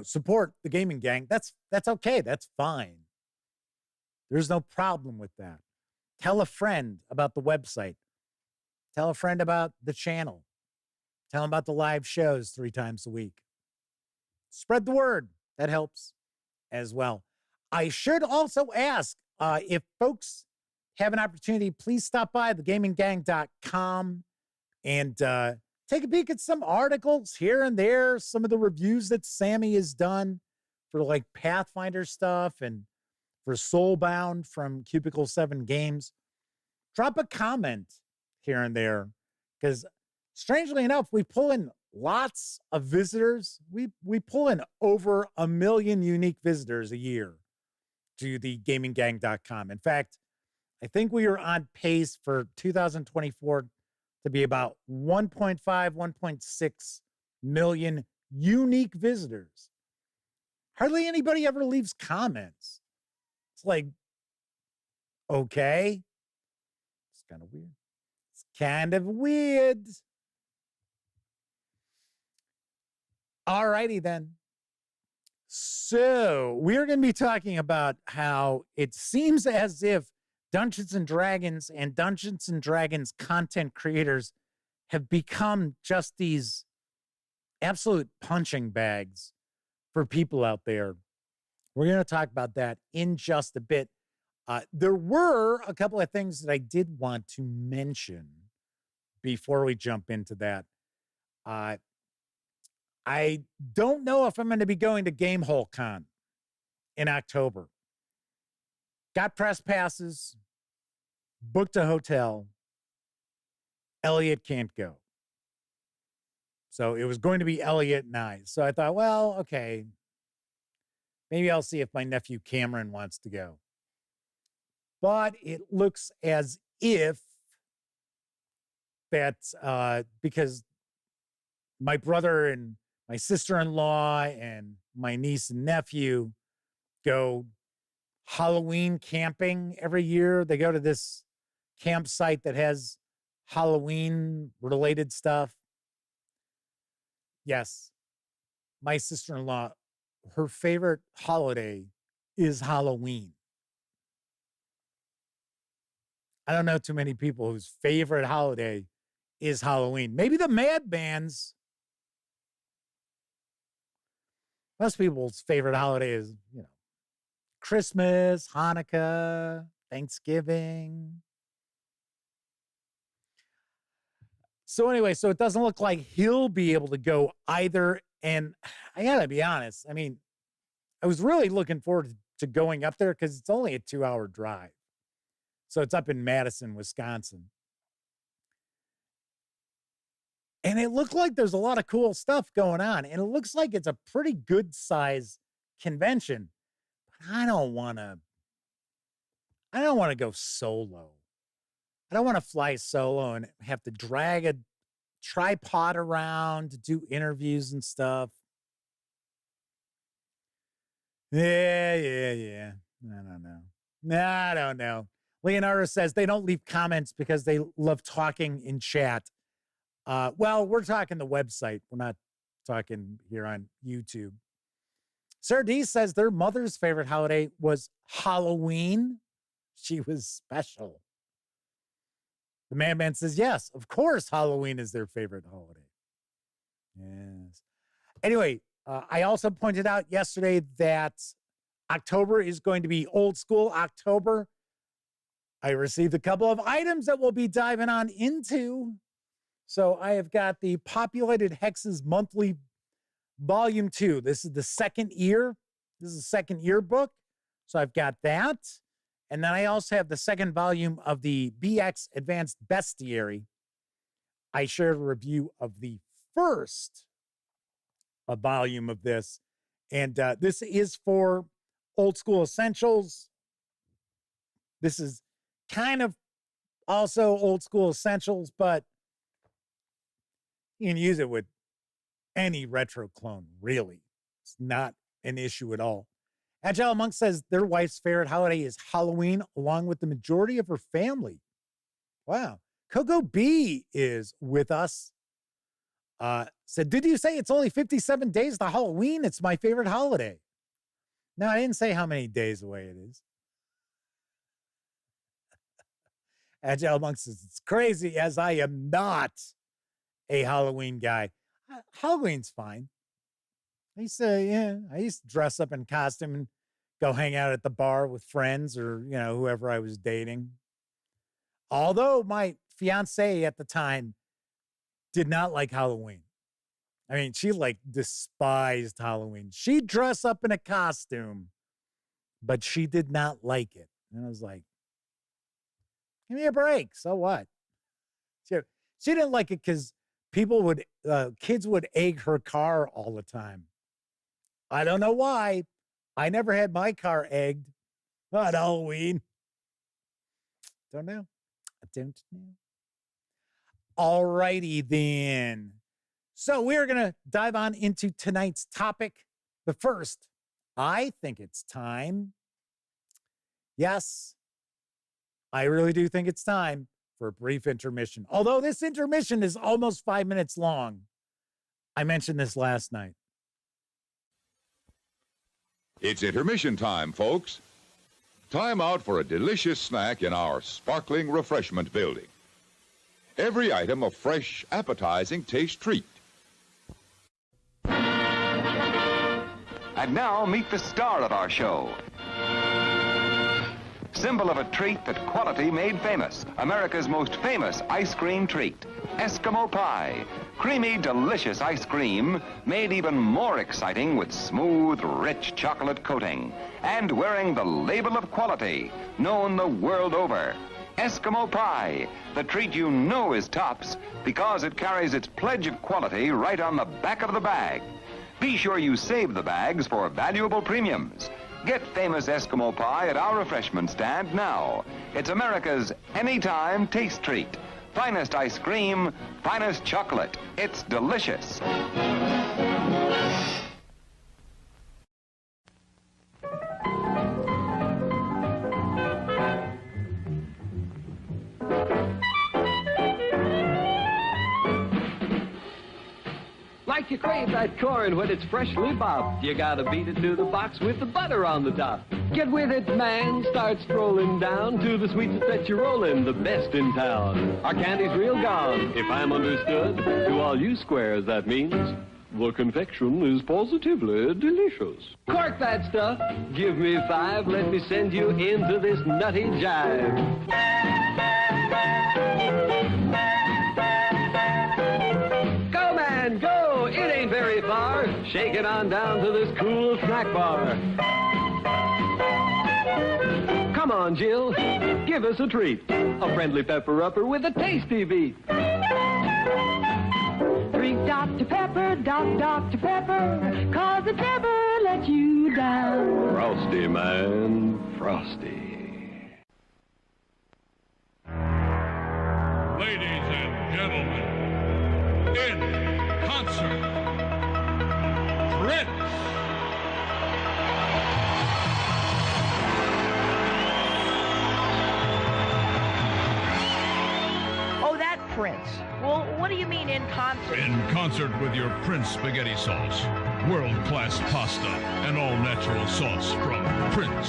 support the Gaming Gang, that's okay. That's fine. There's no problem with that. Tell a friend about the website. Tell a friend about the channel. Tell them about the live shows 3 times a week. Spread the word. That helps as well. I should also ask, if folks have an opportunity, please stop by thegaminggang.com and take a peek at some articles here and there, some of the reviews that Sammy has done for like Pathfinder stuff and for Soulbound from Cubicle 7 Games. Drop a comment here and there, because strangely enough, we pull in lots of visitors. We pull in over 1 million unique visitors a year to the gaminggang.com. In fact, I think we are on pace for 2024 to be about 1.5, 1.6 million unique visitors. Hardly anybody ever leaves comments. It's like, okay. It's kind of weird. It's kind of weird. All righty then. So we're going to be talking about how it seems as if Dungeons and Dragons and Dungeons and Dragons content creators have become just these absolute punching bags for people out there. We're going to talk about that in just a bit. There were a couple of things that I did want to mention before we jump into that. I don't know if I'm going to be going to Gamehole Con in October. Got press passes, booked a hotel. Elliot can't go. So it was going to be Elliot and I. So I thought, well, okay, maybe I'll see if my nephew Cameron wants to go. But it looks as if that's because my brother and my sister-in-law and my niece and nephew go Halloween camping every year. They go to this campsite that has Halloween-related stuff. Yes, my sister-in-law, her favorite holiday is Halloween. I don't know too many people whose favorite holiday is Halloween. Maybe the Madmans. Most people's favorite holiday is, Christmas, Hanukkah, Thanksgiving. So anyway, so it doesn't look like he'll be able to go either. And I gotta be honest, I mean, I was really looking forward to going up there because it's only a 2-hour drive. So it's up in Madison, Wisconsin. And it looked like there's a lot of cool stuff going on. And it looks like it's a pretty good size convention. But I don't want to go solo. I don't want to fly solo and have to drag a tripod around to do interviews and stuff. Yeah. I don't know. Leonardo says they don't leave comments because they love talking in chat. Well, we're talking the website. We're not talking here on YouTube. Sarah D says their mother's favorite holiday was Halloween. She was special. The Madman says, yes, of course, Halloween is their favorite holiday. Yes. Anyway, I also pointed out yesterday that October is going to be old school October. I received a couple of items that we'll be diving on into. So I have got the Populated Hexes Monthly Volume 2. This is the second year. This is the second year book. So I've got that. And then I also have the second volume of the BX Advanced Bestiary. I shared a review of the first volume of this. And this is for Old School Essentials. This is kind of also Old School Essentials, but you can use it with any retro clone, really. It's not an issue at all. Agile Monk says their wife's favorite holiday is Halloween, along with the majority of her family. Wow. Coco B is with us. Said, did you say it's only 57 days to Halloween? It's my favorite holiday. No, I didn't say how many days away it is. Agile Monk says, it's crazy as I am not a Halloween guy. Halloween's fine. I used to dress up in costume and go hang out at the bar with friends or, whoever I was dating. Although my fiance at the time did not like Halloween. I mean, she like despised Halloween. She'd dress up in a costume, but she did not like it. And I was like, give me a break. So what? She didn't like it because kids would egg her car all the time. I don't know why. I never had my car egged on Halloween. Don't know. I don't know. All righty then. So we're going to dive on into tonight's topic. But first, I think it's time. Yes, I really do think it's time for a brief intermission. Although this intermission is almost 5 minutes long. I mentioned this last night. It's intermission time, folks. Time out for a delicious snack in our sparkling refreshment building. Every item a fresh, appetizing taste treat. And now meet the star of our show. Symbol of a treat that quality made famous. America's most famous ice cream treat. Eskimo pie. Creamy, delicious ice cream made even more exciting with smooth, rich chocolate coating. And wearing the label of quality, known the world over. Eskimo pie, the treat you know is tops because it carries its pledge of quality right on the back of the bag. Be sure you save the bags for valuable premiums. Get famous Eskimo pie at our refreshment stand now. It's America's anytime taste treat. Finest ice cream, finest chocolate. It's delicious. Like you crave that corn when it's freshly bobbed, you gotta beat it to the box with the butter on the top. Get with it, man, start strolling down to the sweetest that you're rolling, the best in town. Our candy's real gone, if I'm understood. To all you squares, that means the confection is positively delicious. Cork that stuff, give me 5, let me send you into this nutty jive. Go, man, go! It ain't very far. Shake it on down to this cool snack bar. Come on, Jill, give us a treat. A friendly pepper-upper with a tasty beat. Drink Dr. Pepper, Dr. Pepper, 'cause it never lets you down. Frosty, man, frosty. Ladies and gentlemen, in concert, Prince. Oh, that Prince. Well, what do you mean in concert? In concert with your Prince spaghetti sauce, world-class pasta, and all-natural sauce from Prince,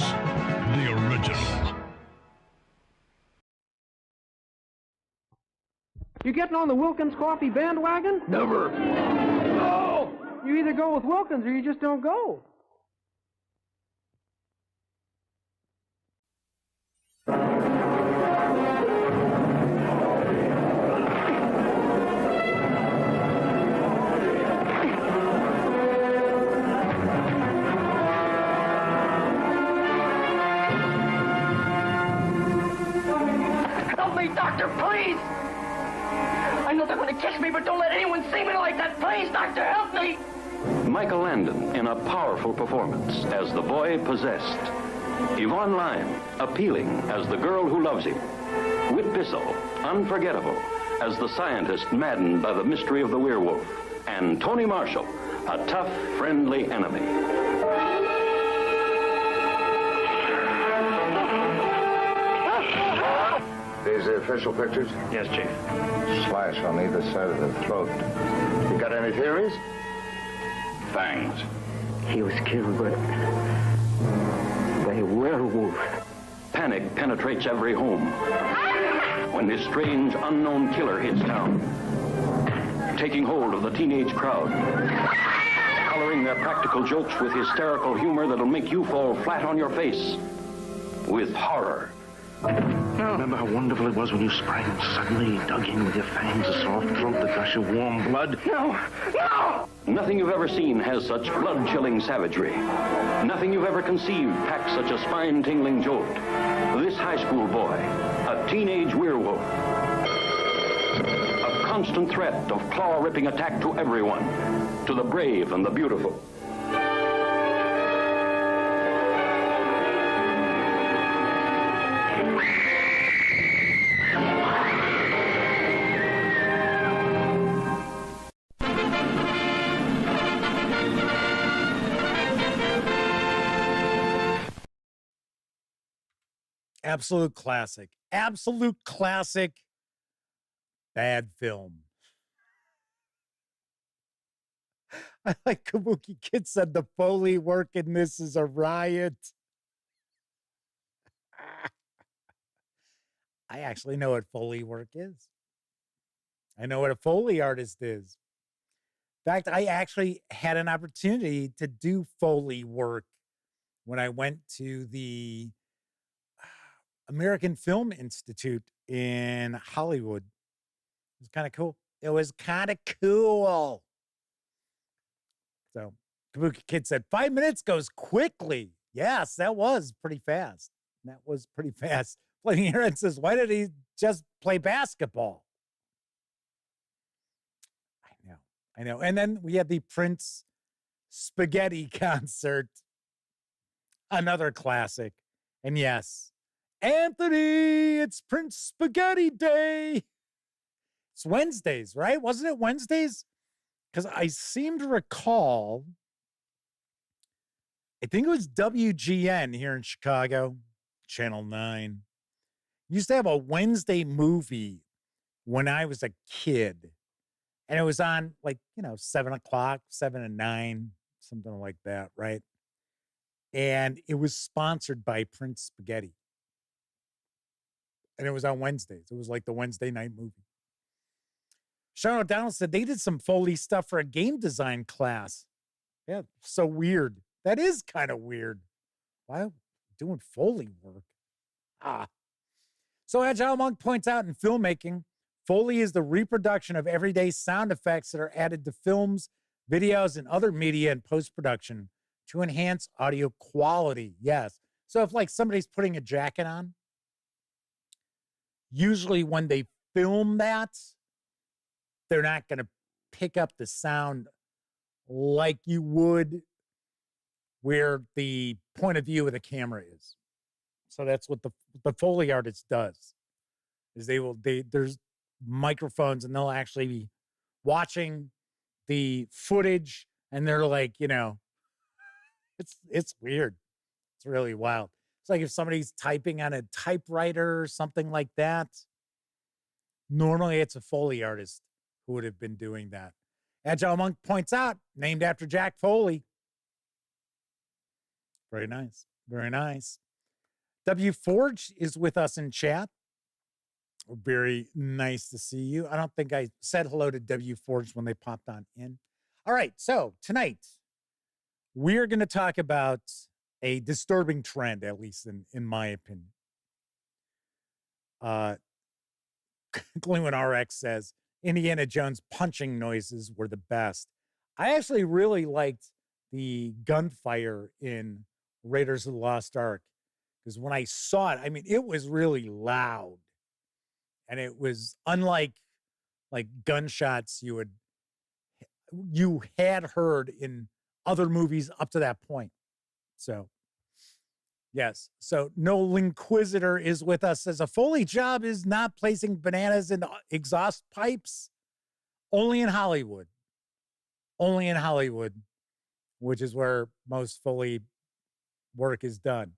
the original. You getting on the Wilkins coffee bandwagon? Never. No! You either go with Wilkins or you just don't go. Help me, doctor, please! I know they're going to catch me, but don't let anyone see me like that. Please, doctor, help me! Michael Landon in a powerful performance as the boy possessed. Yvonne Lyne, appealing as the girl who loves him. Whit Bissell, unforgettable as the scientist maddened by the mystery of the werewolf. And Tony Marshall, a tough, friendly enemy. These the official pictures? Yes, Chief. Slash on either side of the throat. You got any theories? Fangs. He was killed by a werewolf. Panic penetrates every home when this strange, unknown killer hits town, taking hold of the teenage crowd, coloring their practical jokes with hysterical humor that'll make you fall flat on your face with horror. No. Remember how wonderful it was when you sprang and suddenly dug in with your fangs, a soft throat, the gush of warm blood? No! No! Nothing you've ever seen has such blood-chilling savagery. Nothing you've ever conceived packs such a spine-tingling jolt. This high school boy, a teenage werewolf, a constant threat of claw-ripping attack to everyone, to the brave and the beautiful. Absolute classic. Absolute classic. Bad film. I like Kabuki Kid said the Foley work in this is a riot. I actually know what Foley work is. I know what a Foley artist is. In fact, I actually had an opportunity to do Foley work when I went to the American Film Institute in Hollywood. It was kind of cool. It was kind of cool. So Kabuki Kid said 5 minutes goes quickly. Yes, that was pretty fast. That was pretty fast. Flaming Aaron says, why did he just play basketball? I know. And then we had the Prince Spaghetti concert. Another classic. And yes, Anthony, it's Prince Spaghetti Day. It's Wednesdays, right? Wasn't it Wednesdays? Because I seem to recall, I think it was WGN here in Chicago, Channel 9, used to have a Wednesday movie when I was a kid. And it was on 7 o'clock, 7 and 9, something like that, right? And it was sponsored by Prince Spaghetti. And it was on Wednesdays. It was like the Wednesday night movie. Sean O'Donnell said they did some Foley stuff for a game design class. Yeah, so weird. That is kind of weird. Why doing Foley work? So Agile Monk points out in filmmaking, Foley is the reproduction of everyday sound effects that are added to films, videos, and other media in post-production to enhance audio quality. Yes. So if somebody's putting a jacket on, usually when they film that, they're not going to pick up the sound like you would where the point of view of the camera is. So that's what the Foley artist does, is there's microphones and they'll actually be watching the footage and they're it's weird. It's really wild. It's like if somebody's typing on a typewriter or something like that, normally it's a Foley artist who would have been doing that. Agile Monk points out, named after Jack Foley. Very nice. Very nice. W. Forge is with us in chat. Very nice to see you. I don't think I said hello to W. Forge when they popped on in. All right, so tonight we're going to talk about a disturbing trend, at least in my opinion. Glenwin RX says, Indiana Jones punching noises were the best. I actually really liked the gunfire in Raiders of the Lost Ark, because when I saw it, it was really loud. And it was unlike gunshots you had heard in other movies up to that point. So, yes. So, No Linquisitor is with us. Says a Foley job is not placing bananas in exhaust pipes. Only in Hollywood. Only in Hollywood, which is where most Foley work is done.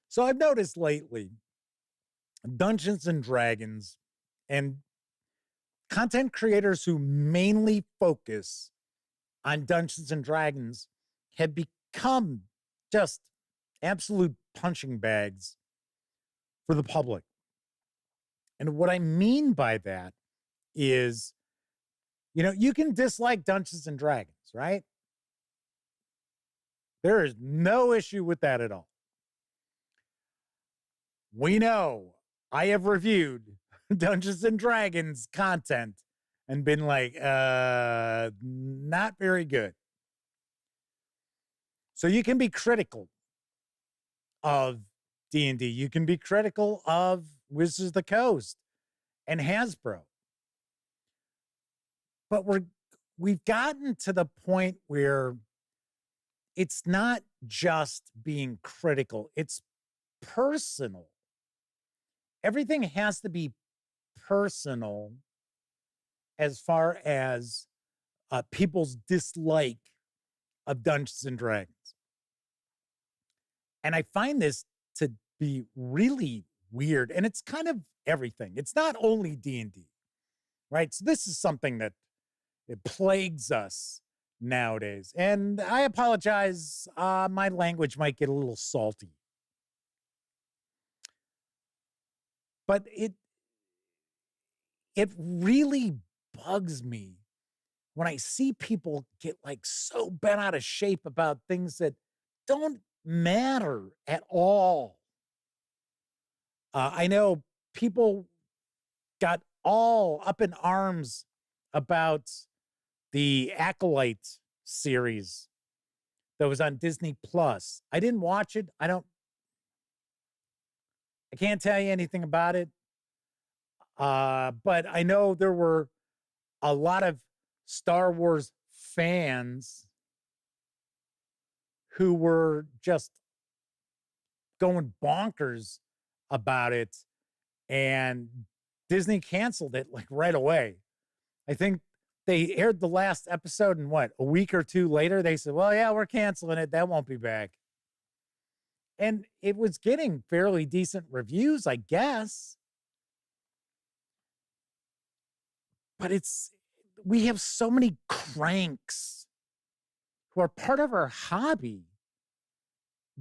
So I've noticed lately, Dungeons and Dragons and content creators who mainly focus on Dungeons and Dragons have become just absolute punching bags for the public. And what I mean by that is, you can dislike Dungeons and Dragons, right? There is no issue with that at all. We know I have reviewed Dungeons and Dragons content and been like, not very good. So you can be critical of D&D. You can be critical of Wizards of the Coast and Hasbro. But we've gotten to the point where it's not just being critical, it's personal. Everything has to be personal as far as people's dislike of Dungeons and Dragons. And I find this to be really weird. And it's kind of everything. It's not only D&D, right? So this is something that it plagues us nowadays. And I apologize. My language might get a little salty. But it really bugs me when I see people get like so bent out of shape about things that don't matter at all. I know people got all up in arms about the Acolyte series that was on Disney Plus. I didn't watch it. I can't tell you anything about it. But I know there were a lot of Star Wars fans who were just going bonkers about it, and Disney canceled it like right away. I think they aired the last episode, and a week or two later, they said, well, yeah, we're canceling it. That won't be back. And it was getting fairly decent reviews, I guess. But we have so many cranks who are part of our hobby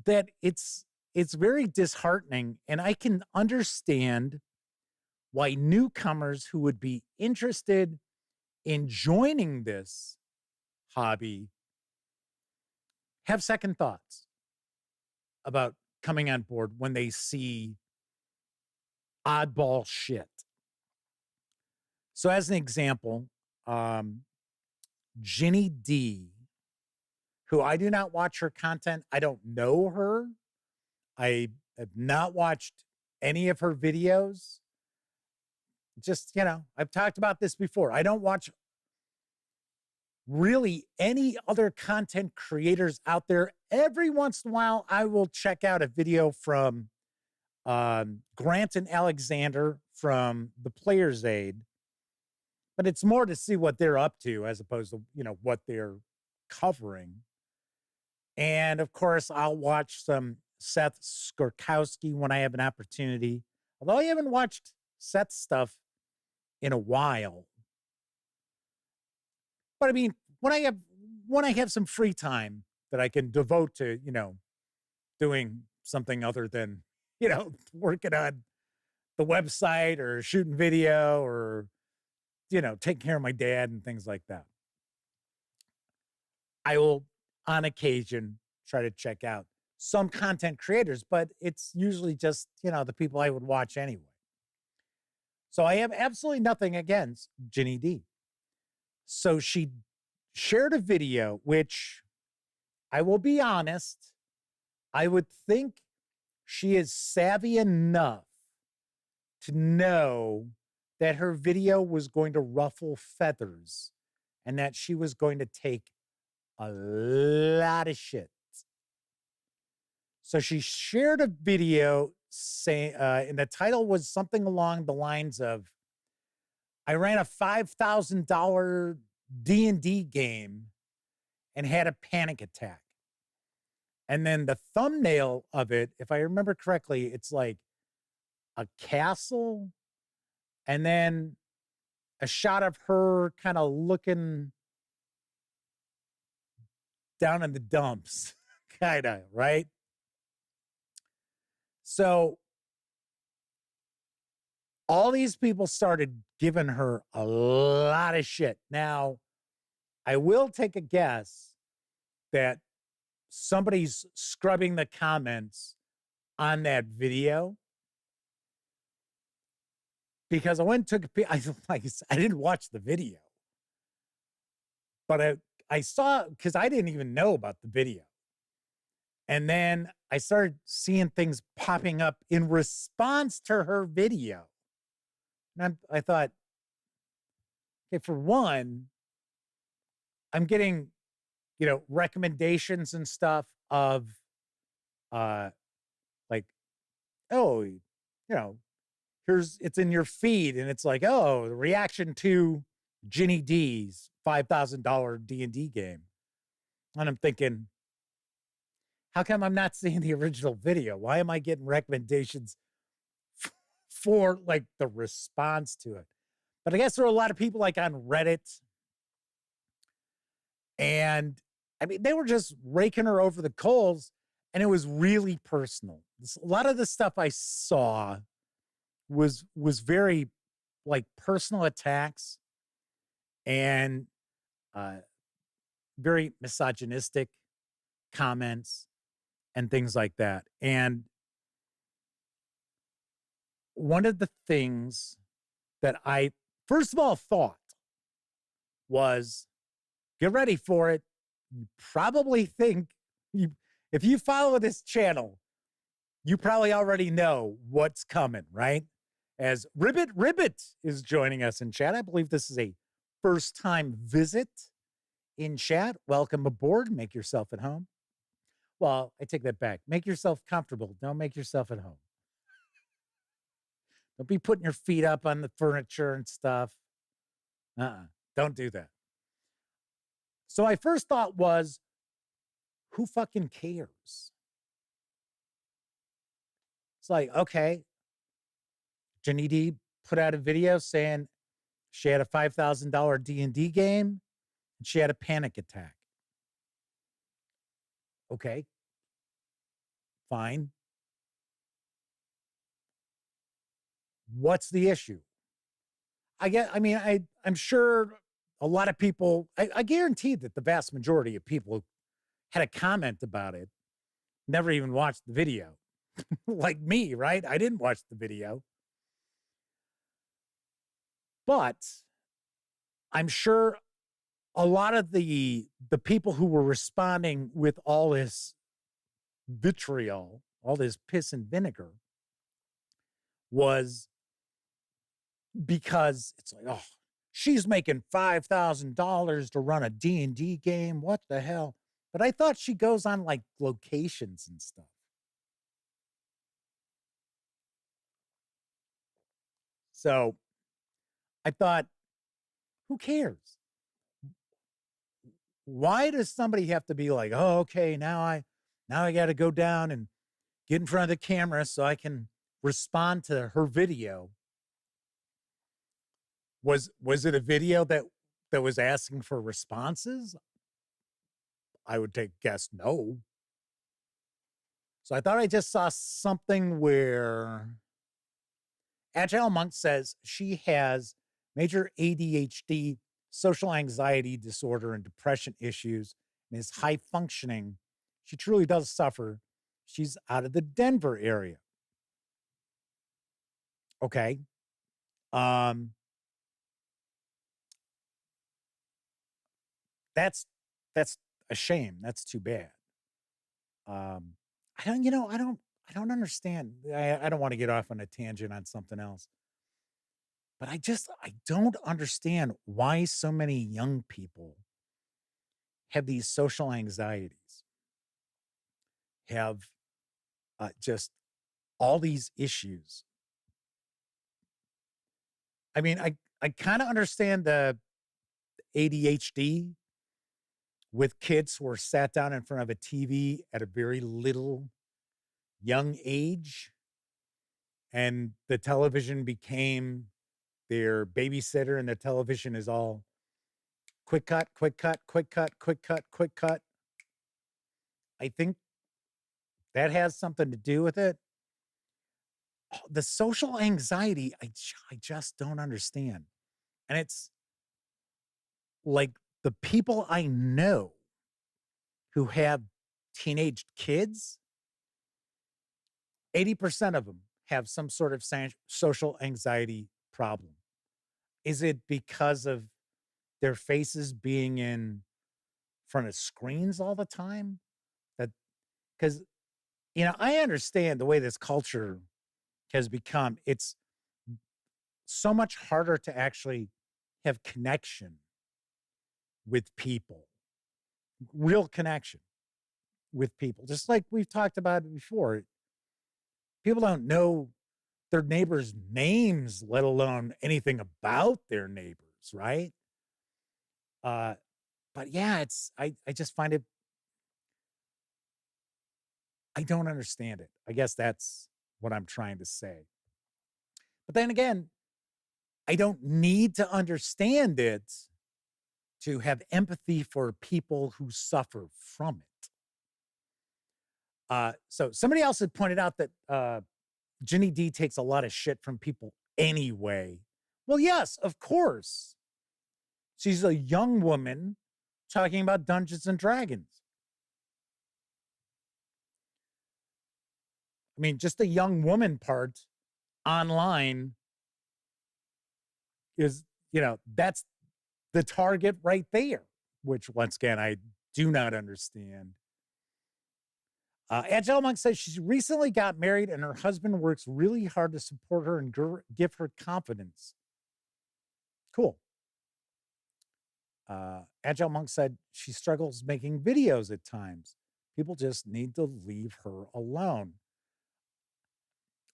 that it's very disheartening. And I can understand why newcomers who would be interested in joining this hobby have second thoughts about coming on board when they see oddball shit. So as an example, Ginny D, who I do not watch her content. I don't know her. I have not watched any of her videos. Just, I've talked about this before. I don't watch really any other content creators out there. Every once in a while, I will check out a video from Grant and Alexander from the Player's Aid. But it's more to see what they're up to as opposed to, what they're covering. And of course, I'll watch some Seth Skorkowski when I have an opportunity. Although I haven't watched Seth's stuff in a while. But I mean, when I have some free time that I can devote to, doing something other than, working on the website or shooting video or, taking care of my dad and things like that, I will, on occasion, try to check out some content creators, but it's usually just, the people I would watch anyway. So I have absolutely nothing against Ginny D. So she shared a video, which I will be honest, I would think she is savvy enough to know that her video was going to ruffle feathers and that she was going to take a lot of shit. So she shared a video saying, and the title was something along the lines of, I ran a $5,000 D&D game and had a panic attack. And then the thumbnail of it, if I remember correctly, it's like a castle and then a shot of her kind of looking down in the dumps, kind of, right? So all these people started giving her a lot of shit. Now, I will take a guess that somebody's scrubbing the comments on that video. Because I went and took I didn't watch the video. But I saw, because I didn't even know about the video. And then I started seeing things popping up in response to her video. And I thought, okay, for one, I'm getting, recommendations and stuff of, like, oh, it's in your feed, and it's like, oh, the reaction to Ginny D's $5,000 D&D game. And I'm thinking, how come I'm not seeing the original video? Why am I getting recommendations for like the response to it? But I guess there are a lot of people like on Reddit. And I mean, they were just raking her over the coals, and it was really personal. A lot of the stuff I saw was very like personal attacks and very misogynistic comments and things like that. And one of the things that I first of all thought was, get ready for it. You probably think, if you follow this channel, you probably already know what's coming, right? As Ribbit is joining us in chat. I believe this is a first-time visit in chat. Welcome aboard. Make yourself at home. Well, I take that back. Make yourself comfortable. Don't make yourself at home. Don't be putting your feet up on the furniture and stuff. Don't do that. So my first thought was, who fucking cares? It's like, okay, Ginny D put out a video saying she had a $5,000 D&D game and she had a panic attack. Okay, fine. What's the issue? I'm sure a lot of people, I guarantee that the vast majority of people had a comment about it, never even watched the video. Like me, right? I didn't watch the video. But I'm sure a lot of the people who were responding with all this vitriol, all this piss and vinegar, was because it's like, oh, she's making $5,000 to run a D&D game. What the hell? But I thought she goes on like locations and stuff. So I thought, who cares? Why does somebody have to be like, oh, okay, now I got to go down and get in front of the camera so I can respond to her video? Was it a video that was asking for responses? I would guess no. So I thought I just saw something where Agile Monk says she has major ADHD, social anxiety disorder, and depression issues, and is high functioning. She truly does suffer. She's out of the Denver area. Okay. That's a shame. That's too bad. I don't understand. I don't want to get off on a tangent on something else. But I don't understand why so many young people have these social anxieties, have just all these issues. I mean, I kind of understand the ADHD with kids who are sat down in front of a TV at a very little young age, and the television became their babysitter, and the television is all quick cut, quick cut, quick cut, quick cut, quick cut. I think that has something to do with it. The social anxiety, I just don't understand. And it's like the people I know who have teenage kids, 80% of them have some sort of social anxiety problem. Is it because of their faces being in front of screens all the time? Because, I understand the way this culture has become. It's so much harder to actually have connection with people, real connection with people. Just like we've talked about it before. People don't know their neighbors' names, let alone anything about their neighbors, right? But yeah, I just find it, I don't understand it. I guess that's what I'm trying to say. But then again, I don't need to understand it to have empathy for people who suffer from it. So somebody else had pointed out that Ginny D takes a lot of shit from people anyway. Well, yes, of course. She's a young woman talking about Dungeons and Dragons. I mean, just the young woman part online is, that's the target right there, which once again, I do not understand. Agile Monk says she recently got married and her husband works really hard to support her and give her confidence. Cool. Agile Monk said she struggles making videos at times. People just need to leave her alone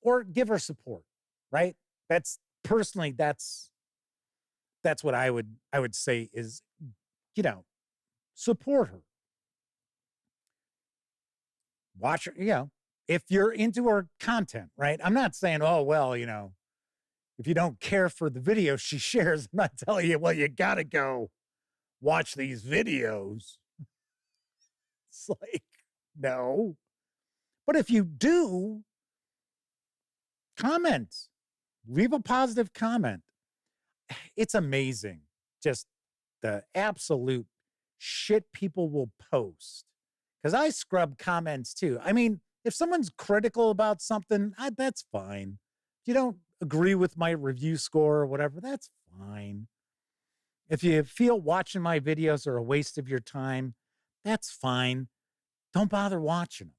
or give her support, right? That's what I would say is, support her. Watch her, if you're into her content, right? I'm not saying, oh, well, if you don't care for the videos she shares, I'm not telling you, well, you got to go watch these videos. It's like, no. But if you do, comment, leave a positive comment. It's amazing. Just the absolute shit people will post. Because I scrub comments too. I mean, if someone's critical about something, that's fine. If you don't agree with my review score or whatever, that's fine. If you feel watching my videos are a waste of your time, that's fine. Don't bother watching them.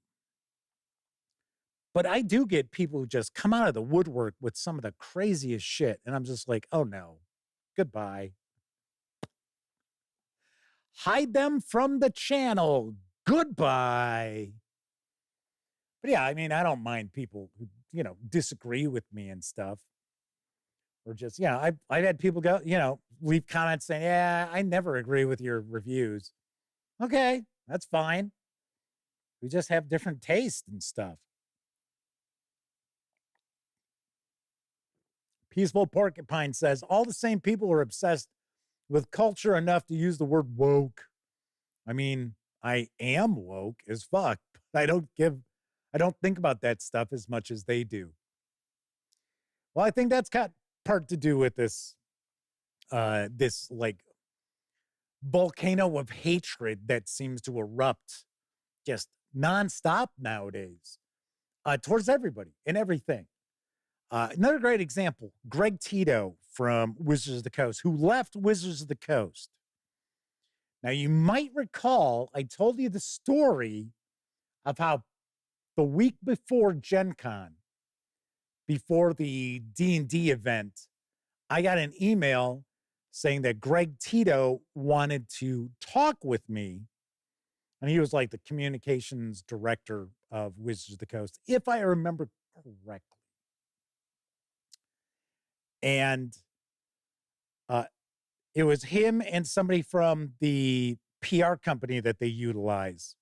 But I do get people who just come out of the woodwork with some of the craziest shit. And I'm just like, oh no, goodbye. Hide them from the channel. Goodbye. But yeah, I mean, I don't mind people who, disagree with me and stuff. Or just, I've had people go, leave comments saying, yeah, I never agree with your reviews. Okay, that's fine. We just have different tastes and stuff. Peaceful Porcupine says, all the same people are obsessed with culture enough to use the word woke. I mean, I am woke as fuck, but I don't think about that stuff as much as they do. Well, I think that's got part to do with this like volcano of hatred that seems to erupt just nonstop nowadays towards everybody and everything. Another great example, Greg Tito from Wizards of the Coast, who left Wizards of the Coast. Now, you might recall, I told you the story of how the week before Gen Con, before the D&D event, I got an email saying that Greg Tito wanted to talk with me. And he was like the communications director of Wizards of the Coast, if I remember correctly. And it was him and somebody from the PR company that they utilize.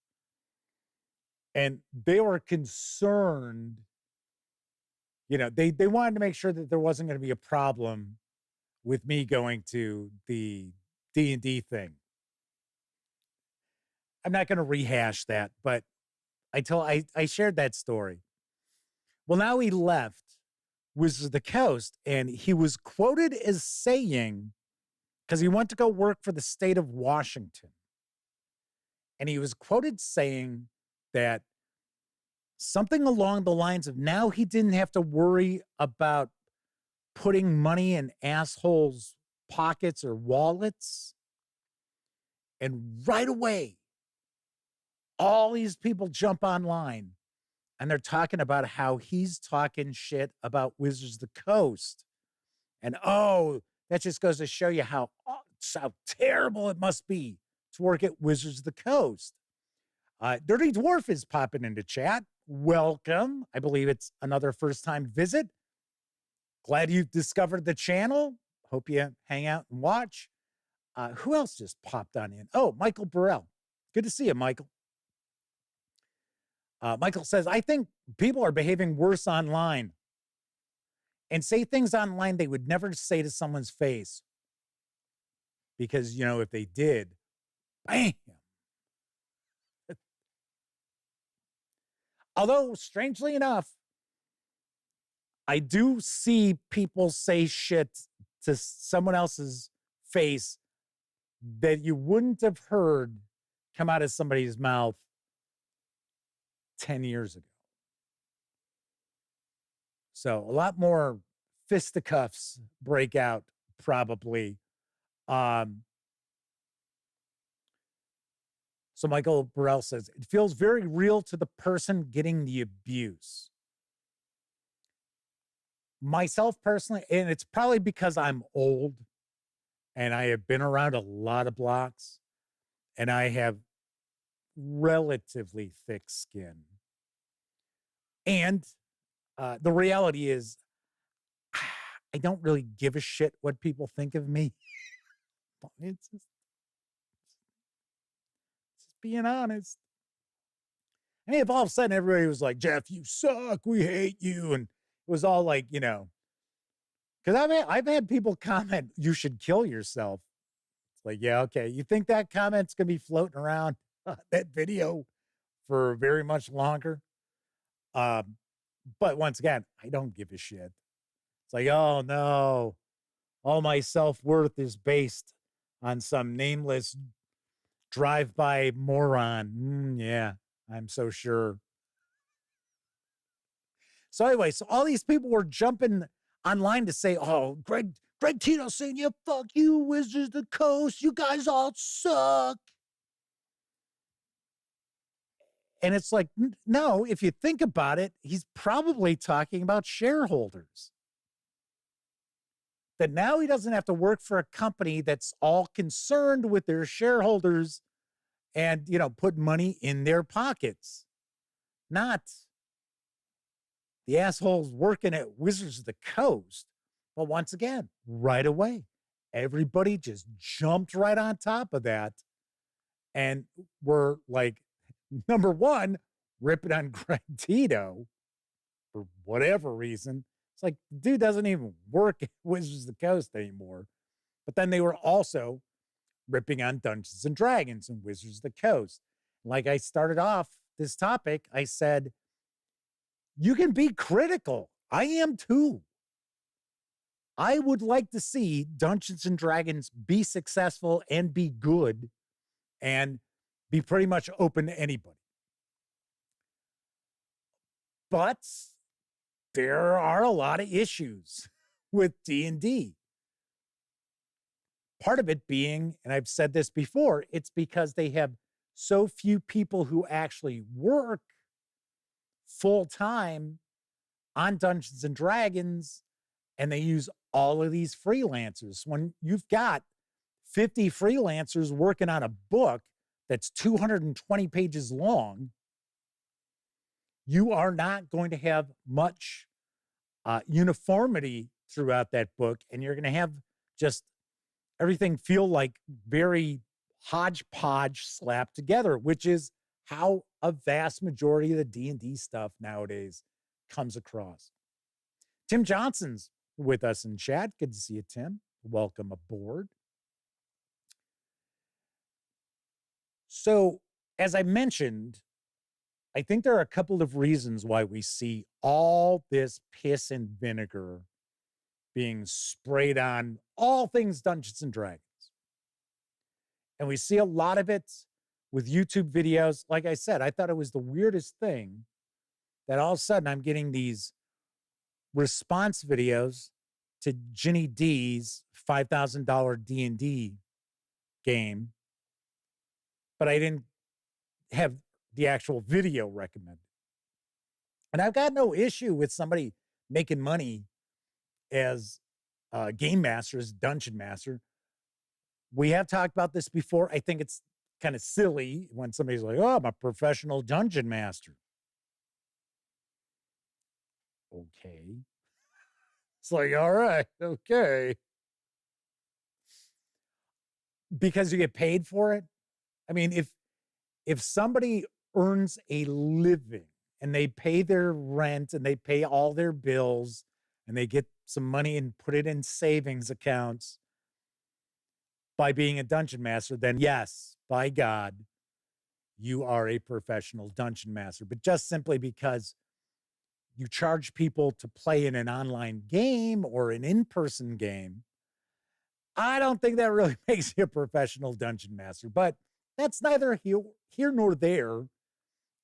And they were concerned, they wanted to make sure that there wasn't going to be a problem with me going to the D&D thing. I'm not going to rehash that, but I shared that story. Well, now he left Wizards of the Coast, and he was quoted as saying, because he went to go work for the state of Washington, and he was quoted saying that something along the lines of now he didn't have to worry about putting money in assholes' pockets or wallets. And right away, all these people jump online and they're talking about how he's talking shit about Wizards of the Coast. And oh, that just goes to show you how terrible it must be to work at Wizards of the Coast. Dirty Dwarf is popping into chat. Welcome. I believe it's another first-time visit. Glad you've discovered the channel. Hope you hang out and watch. Who else just popped on in? Oh, Michael Burrell. Good to see you, Michael. Michael says, I think people are behaving worse online and say things online they would never say to someone's face. Because, you know, if they did, bam. Although, strangely enough, I do see people say shit to someone else's face that you wouldn't have heard come out of somebody's mouth 10 years ago. So a lot more fisticuffs break out, probably. So Michael Burrell says, it feels very real to the person getting the abuse. Myself personally, and it's probably because I'm old and I have been around a lot of blocks and I have relatively thick skin. And the reality is, I don't really give a shit what people think of me. It's just being honest. I mean, if all of a sudden everybody was like, Jeff, you suck, we hate you, and it was all like, you know, because I've had people comment, you should kill yourself. It's like, yeah, okay. You think that comment's going to be floating around that video for very much longer? But once again, I don't give a shit. It's like, oh no, all my self-worth is based on some nameless drive-by moron. Yeah, I'm so sure. So anyway, so all these people were jumping online to say, oh, Greg Tito saying, yeah, fuck you, Wizards of the Coast. You guys all suck. And it's like, no, if you think about it, he's probably talking about shareholders. That now he doesn't have to work for a company that's all concerned with their shareholders and, you know, put money in their pockets. Not the assholes working at Wizards of the Coast. But once again, right away, everybody just jumped right on top of that. And we're like, number one, ripping on Greg Tito for whatever reason. It's like, the dude doesn't even work at Wizards of the Coast anymore. But then they were also ripping on Dungeons and Dragons and Wizards of the Coast. Like I started off this topic, I said, you can be critical. I am too. I would like to see Dungeons and Dragons be successful and be good and be pretty much open to anybody. But there are a lot of issues with D&D. Part of it being, and I've said this before, it's because they have so few people who actually work full-time on Dungeons and Dragons, and they use all of these freelancers. When you've got 50 freelancers working on a book that's 220 pages long, you are not going to have much uniformity throughout that book, and you're going to have just everything feel like very hodgepodge slapped together, which is how a vast majority of the D&D stuff nowadays comes across. Tim Johnson's with us in chat. Good to see you, Tim. Welcome aboard. So, as I mentioned, I think there are a couple of reasons why we see all this piss and vinegar being sprayed on all things Dungeons and Dragons. And we see a lot of it with YouTube videos. Like I said, I thought it was the weirdest thing that all of a sudden I'm getting these response videos to Ginny D's $5,000 D&D game, but I didn't have the actual video recommended. And I've got no issue with somebody making money as a game master, as dungeon master. We have talked about this before. I think it's kind of silly when somebody's like, oh, I'm a professional dungeon master. Okay. It's like, all right, okay. Because you get paid for it. I mean, if somebody earns a living and they pay their rent and they pay all their bills and they get some money and put it in savings accounts by being a dungeon master, then yes, by God, you are a professional dungeon master. But just simply because you charge people to play in an online game or an in-person game, I don't think that really makes you a professional dungeon master. But that's neither here nor there.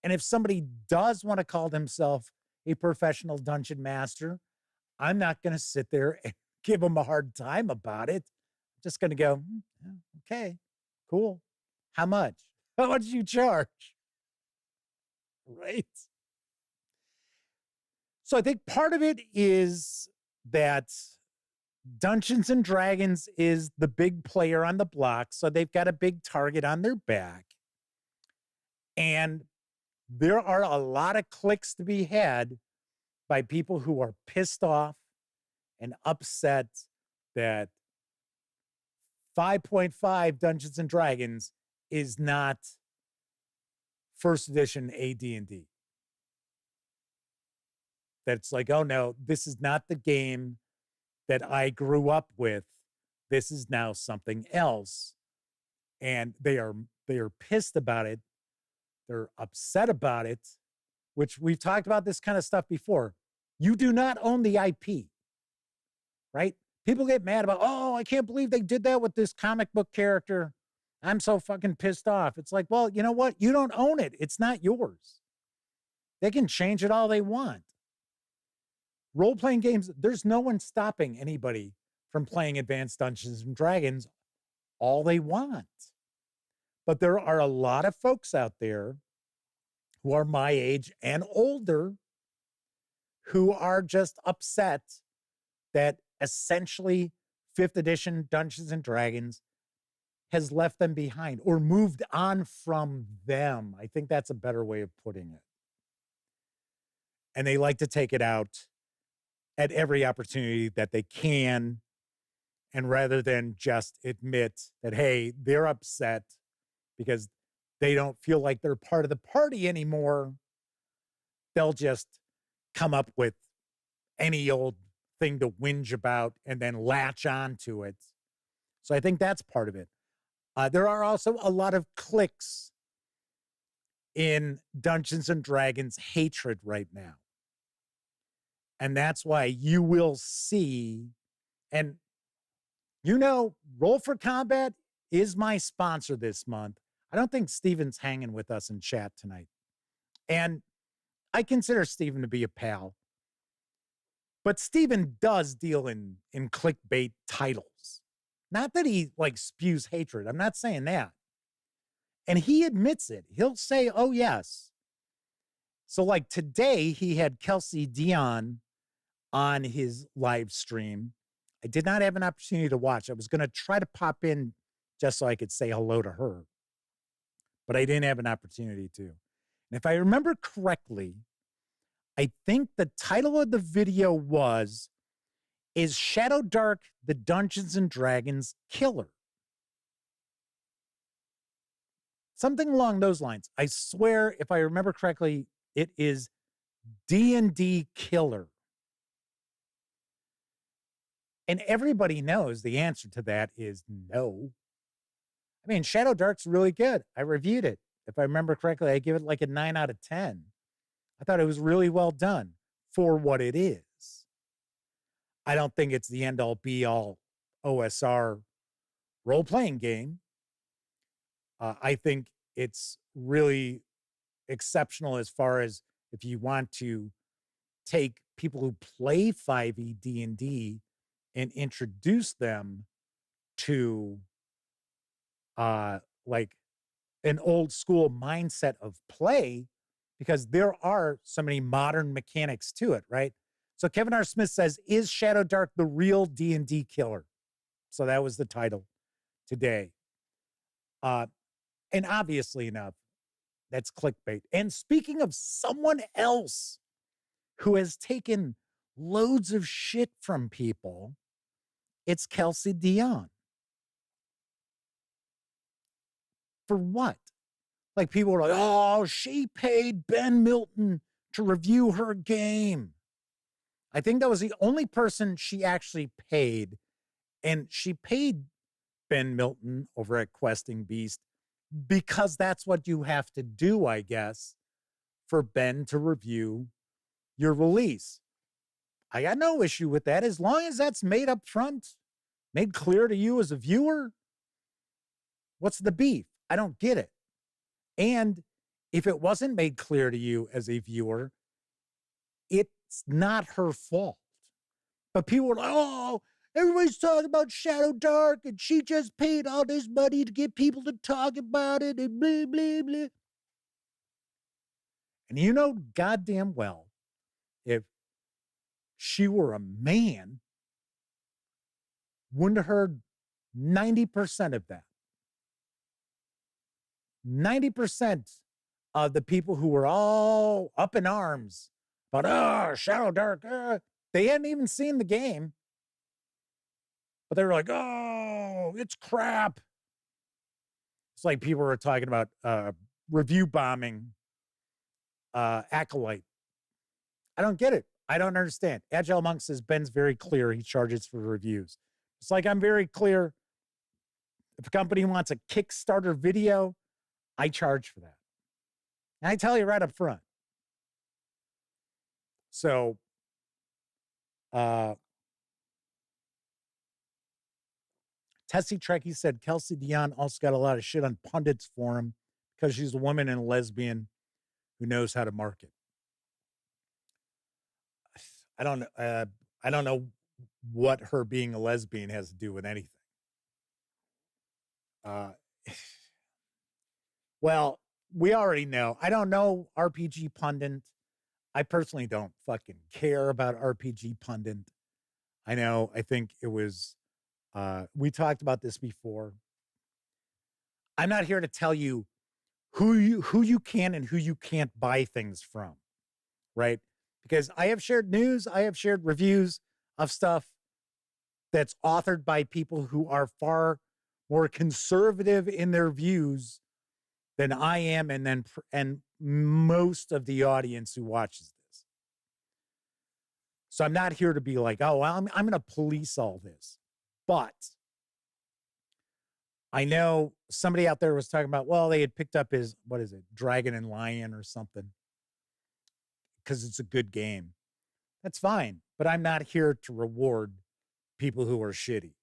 And if somebody does want to call themselves a professional dungeon master, I'm not going to sit there and give them a hard time about it. I'm just going to go, okay, cool. How much? How much do you charge? Right? So I think part of it is that Dungeons and Dragons is the big player on the block, so they've got a big target on their back. And there are a lot of clicks to be had by people who are pissed off and upset that 5.5 Dungeons and Dragons is not first edition AD&D. That's like, oh no, this is not the game that I grew up with. This is now something else. And they are pissed about it. They're upset about it, which we've talked about this kind of stuff before. You do not own the IP, right? People get mad about, oh, I can't believe they did that with this comic book character. I'm so fucking pissed off. It's like, well, you know what? You don't own it. It's not yours. They can change it all they want. Role-playing games, there's no one stopping anybody from playing Advanced Dungeons and Dragons all they want. But there are a lot of folks out there who are my age and older who are just upset that essentially 5th edition Dungeons and Dragons has left them behind or moved on from them. I think that's a better way of putting it. And they like to take it out at every opportunity that they can. And rather than just admit that, hey, they're upset because they don't feel like they're part of the party anymore, they'll just come up with any old thing to whinge about and then latch on to it. So I think that's part of it. There are also a lot of cliques in Dungeons and Dragons hatred right now. And that's why you will see, and you know, Roll for Combat is my sponsor this month. I don't think Steven's hanging with us in chat tonight. And I consider Steven to be a pal. But Steven does deal in clickbait titles. Not that he like spews hatred. I'm not saying that. And he admits it. He'll say, oh, yes. So like today, he had Kelsey Dion on his live stream. I did not have an opportunity to watch. I was going to try to pop in just so I could say hello to her. But I didn't have an opportunity to. And if I remember correctly, I think the title of the video was, is Shadow Dark the Dungeons and Dragons killer? Something along those lines. I swear, if I remember correctly, it is D&D killer. And everybody knows the answer to that is no. I mean, Shadow Dark's really good. I reviewed it. If I remember correctly, I give it like a 9 out of 10. I thought it was really well done for what it is. I don't think it's the end-all, be-all OSR role-playing game. I think it's really exceptional as far as if you want to take people who play 5e D&D and introduce them to like an old school mindset of play, because there are so many modern mechanics to it, right? So Kevin R. Smith says, is Shadow Dark the real D&D killer? So that was the title today. And obviously enough, that's clickbait. And speaking of someone else who has taken loads of shit from people, it's Kelsey Dion. For what? Like, people were like, oh, she paid Ben Milton to review her game. I think that was the only person she actually paid. And she paid Ben Milton over at Questing Beast because that's what you have to do, I guess, for Ben to review your release. I got no issue with that as long as that's made up front, made clear to you as a viewer. What's the beef? I don't get it. And if it wasn't made clear to you as a viewer, it's not her fault. But people are like, oh, everybody's talking about Shadow Dark and she just paid all this money to get people to talk about it and blah, blah, blah. And you know goddamn well, if she were a man, wouldn't have heard 90% of that. 90% of the people who were all up in arms about, Shadow Dark, they hadn't even seen the game. But they were like, oh, it's crap. It's like people were talking about review bombing Acolyte. I don't get it. I don't understand. Agile Monk says Ben's very clear. He charges for reviews. It's like I'm very clear. If a company wants a Kickstarter video, I charge for that. And I tell you right up front. So, Tessie Trekkie said Kelsey Dion also got a lot of shit on pundits for him because she's a woman and a lesbian who knows how to market. I don't know what her being a lesbian has to do with anything. Well, we already know. I don't know RPG Pundit. I personally don't fucking care about RPG Pundit. I think it was, we talked about this before. I'm not here to tell you who you can and who you can't buy things from, right? Because I have shared news, I have shared reviews of stuff that's authored by people who are far more conservative in their views than I am, and most of the audience who watches this. So I'm not here to be like, oh, well, I'm going to police all this. But I know somebody out there was talking about, well, they had picked up his, what is it, Dragon and Lion or something, because it's a good game. That's fine. But I'm not here to reward people who are shitty.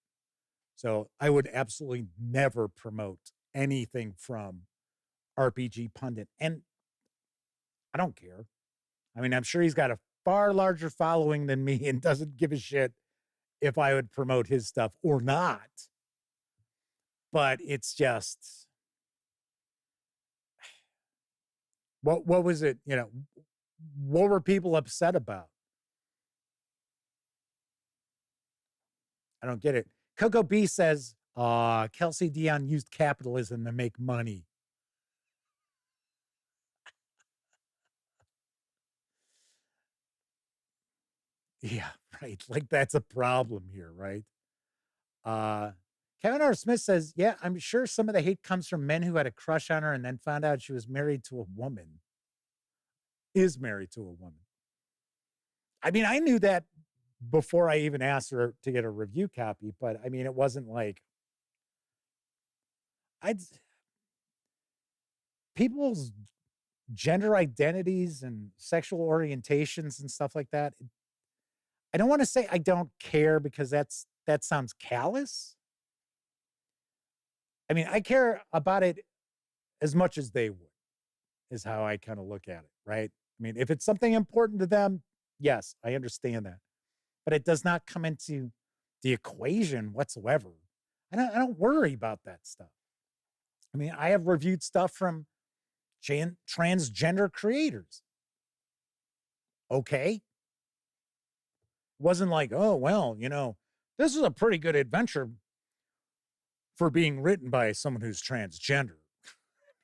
So I would absolutely never promote anything from RPG Pundit. And I don't care. I mean, I'm sure he's got a far larger following than me and doesn't give a shit if I would promote his stuff or not. But it's just, what was it? What were people upset about? I don't get it. Coco B says, Kelsey Dion used capitalism to make money. Yeah, right. Like, that's a problem here, right? Kevin R. Smith says, yeah, I'm sure some of the hate comes from men who had a crush on her and then found out she was married to a woman. Is married to a woman. I mean, I knew that before I even asked her to get a review copy, but I mean, it wasn't like people's gender identities and sexual orientations and stuff like that. I don't want to say I don't care, because that sounds callous. I mean, I care about it as much as they would, is how I kind of look at it, right? I mean, if it's something important to them, yes, I understand that. But it does not come into the equation whatsoever. I don't worry about that stuff. I mean, I have reviewed stuff from transgender creators. Okay. It wasn't like, oh, well, this is a pretty good adventure for being written by someone who's transgender.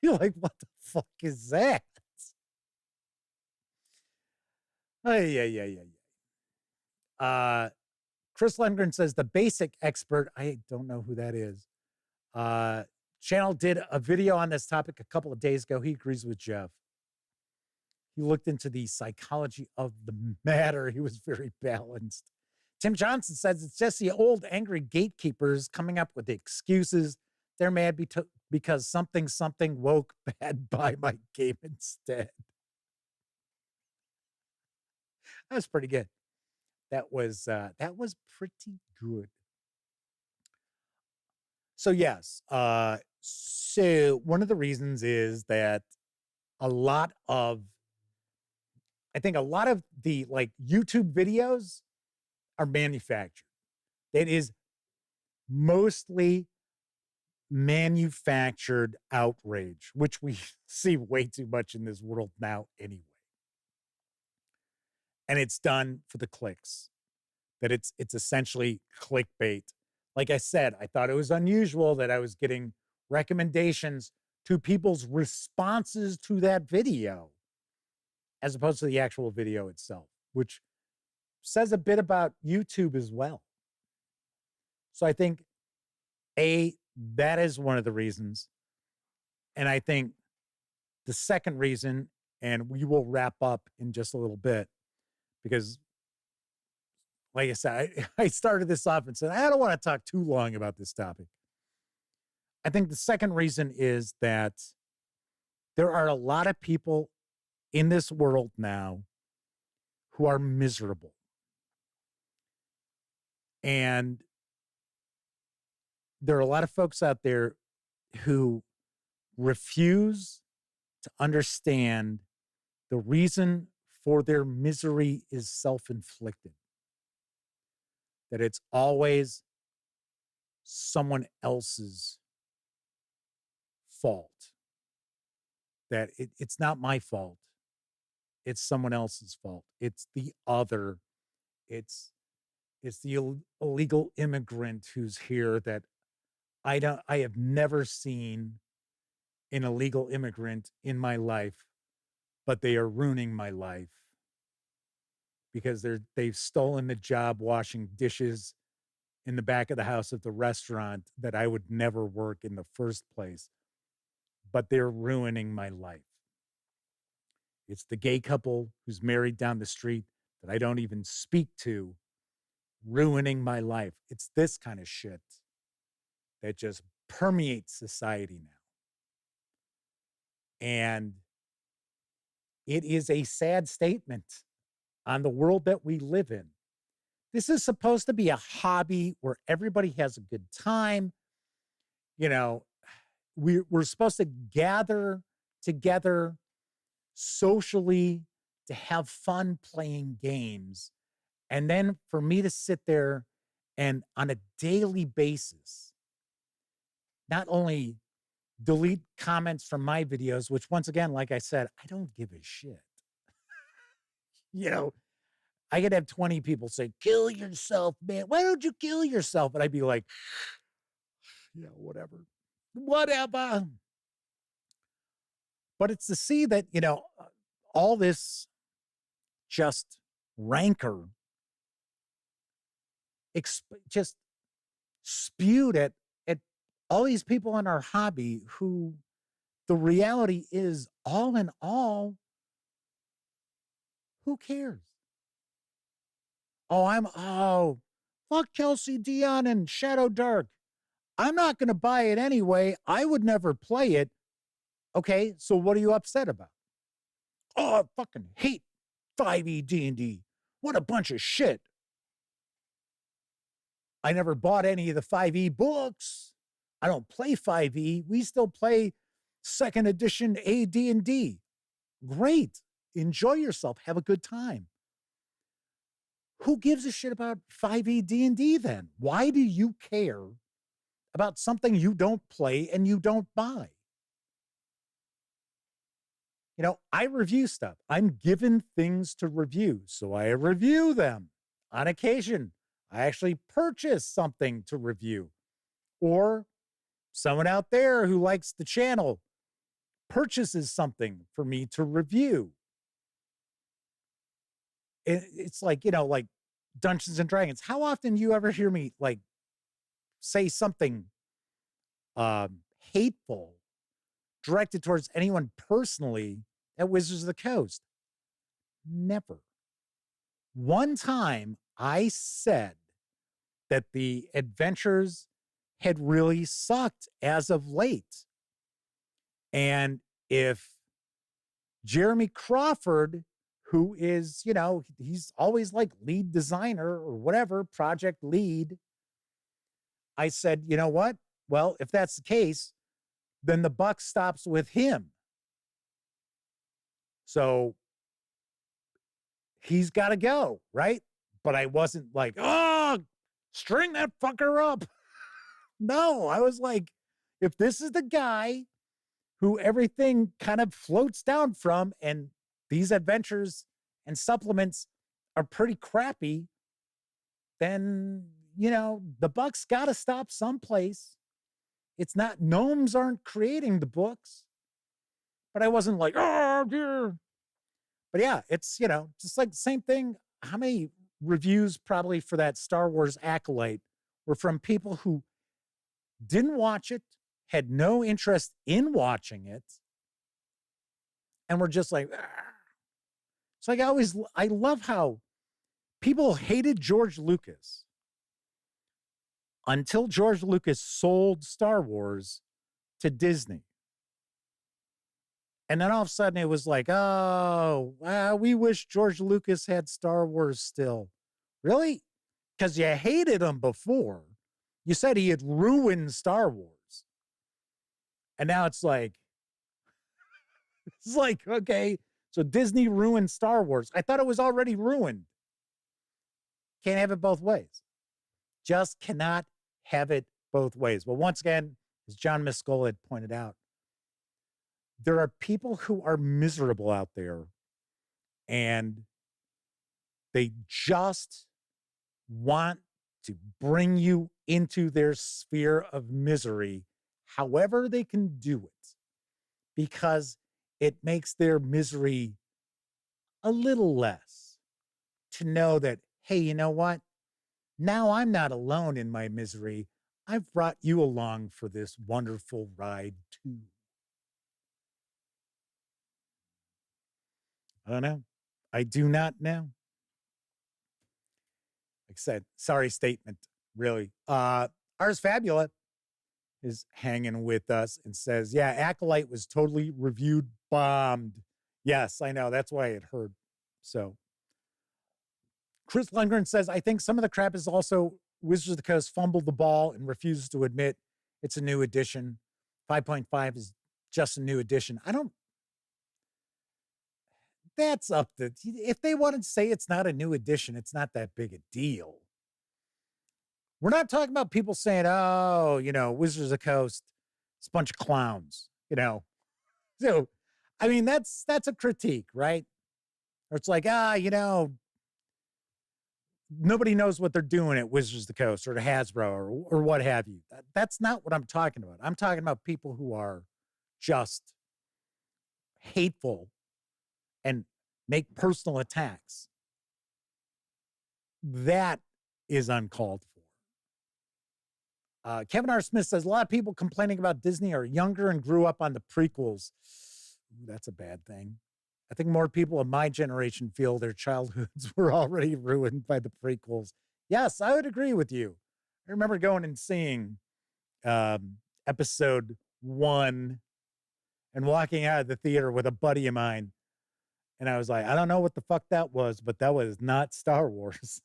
You're like, what the fuck is that? Chris Lundgren says the basic expert. I don't know who that is. Channel did a video on this topic a couple of days ago. He agrees with Jeff. He looked into the psychology of the matter. He was very balanced. Tim Johnson says it's just the old angry gatekeepers coming up with excuses. They're mad because something woke bad by my game instead. That was pretty good. That was pretty good. So yes, so one of the reasons is that I think a lot of the like YouTube videos are manufactured. It is mostly manufactured outrage, which we see way too much in this world now anyway. And it's done for the clicks. That it's essentially clickbait. Like I said, I thought it was unusual that I was getting recommendations to people's responses to that video as opposed to the actual video itself, which says a bit about YouTube as well. So I think, that is one of the reasons. And I think the second reason, and we will wrap up in just a little bit, because like I said, I started this off and said, I don't want to talk too long about this topic. I think the second reason is that there are a lot of people in this world now who are miserable. And there are a lot of folks out there who refuse to understand the reason for their misery is self-inflicted. That it's always someone else's fault. That it's not my fault. It's someone else's fault. It's the other. It's the illegal immigrant who's here that I have never seen an illegal immigrant in my life, but they are ruining my life because they've stolen the job washing dishes in the back of the house at the restaurant that I would never work in the first place, but they're ruining my life. It's the gay couple who's married down the street that I don't even speak to, ruining my life. It's this kind of shit that just permeates society now. And it is a sad statement on the world that we live in. This is supposed to be a hobby where everybody has a good time. We're supposed to gather together socially to have fun playing games. And then for me to sit there and on a daily basis, not only delete comments from my videos, which once again, like I said, I don't give a shit. I could have 20 people say, kill yourself, man. Why don't you kill yourself? And I'd be like, yeah, whatever. But it's to see that, all this just rancor just spewed at all these people in our hobby who the reality is, all in all, who cares? Fuck Kelsey Dion and Shadow Dark. I'm not going to buy it anyway. I would never play it. Okay, so what are you upset about? Oh, I fucking hate 5e D&D. What a bunch of shit. I never bought any of the 5e books. I don't play 5e. We still play second edition AD&D. Great. Enjoy yourself. Have a good time. Who gives a shit about 5e D&D then? Why do you care about something you don't play and you don't buy? You know, I review stuff. I'm given things to review, so I review them. On occasion, I actually purchase something to review. Or someone out there who likes the channel purchases something for me to review. It's like, you know, like Dungeons and Dragons. How often do you ever hear me like say something hateful directed towards anyone personally at Wizards of the Coast? Never. One time I said that the adventures had really sucked as of late. And if Jeremy Crawford, who is, you know, he's always like lead designer or whatever, project lead, I said, you know what? Well, if that's the case, then the buck stops with him. So he's got to go, right? But I wasn't like, oh, string that fucker up. No, I was like, if this is the guy who everything kind of floats down from, and these adventures and supplements are pretty crappy, then, you know, the buck's got to stop someplace. It's not, gnomes aren't creating the books. But I wasn't like, oh, dear. But yeah, it's, you know, just like the same thing. How many reviews probably for that Star Wars Acolyte were from people who didn't watch it, had no interest in watching it, and were just like, argh. So I love how people hated George Lucas until George Lucas sold Star Wars to Disney. And then all of a sudden it was like, oh, we wish George Lucas had Star Wars still. Really? Because you hated him before. You said he had ruined Star Wars. And now it's like, okay, so Disney ruined Star Wars. I thought it was already ruined. Can't have it both ways. Just cannot have it both ways. Well, once again, as John Miscola had pointed out, there are people who are miserable out there, and they just want to bring you into their sphere of misery however they can do it, because it makes their misery a little less to know that, hey, you know what? Now I'm not alone in my misery. I've brought you along for this wonderful ride too. I don't know. I do not know. Like I said, sorry statement, really. Ars Fabula is hanging with us and says, yeah, Acolyte was totally reviewed bombed. Yes, I know. That's why I had heard. So Chris Lundgren says, I think some of the crap is also Wizards of the Coast fumbled the ball and refuses to admit it's a new edition. 5.5 is just a new edition. That's up to, if they want to say it's not a new edition, it's not that big a deal. We're not talking about people saying, oh, you know, Wizards of the Coast, it's a bunch of clowns, you know. So, I mean, that's a critique, right? Or it's like, you know, nobody knows what they're doing at Wizards of the Coast or to Hasbro or what have you. That's not what I'm talking about. I'm talking about people who are just hateful and make personal attacks. That is uncalled for. Kevin R. Smith says, a lot of people complaining about Disney are younger and grew up on the prequels. Ooh, that's a bad thing. I think more people of my generation feel their childhoods were already ruined by the prequels. Yes, I would agree with you. I remember going and seeing episode 1 and walking out of the theater with a buddy of mine. And I was like, I don't know what the fuck that was, but that was not Star Wars.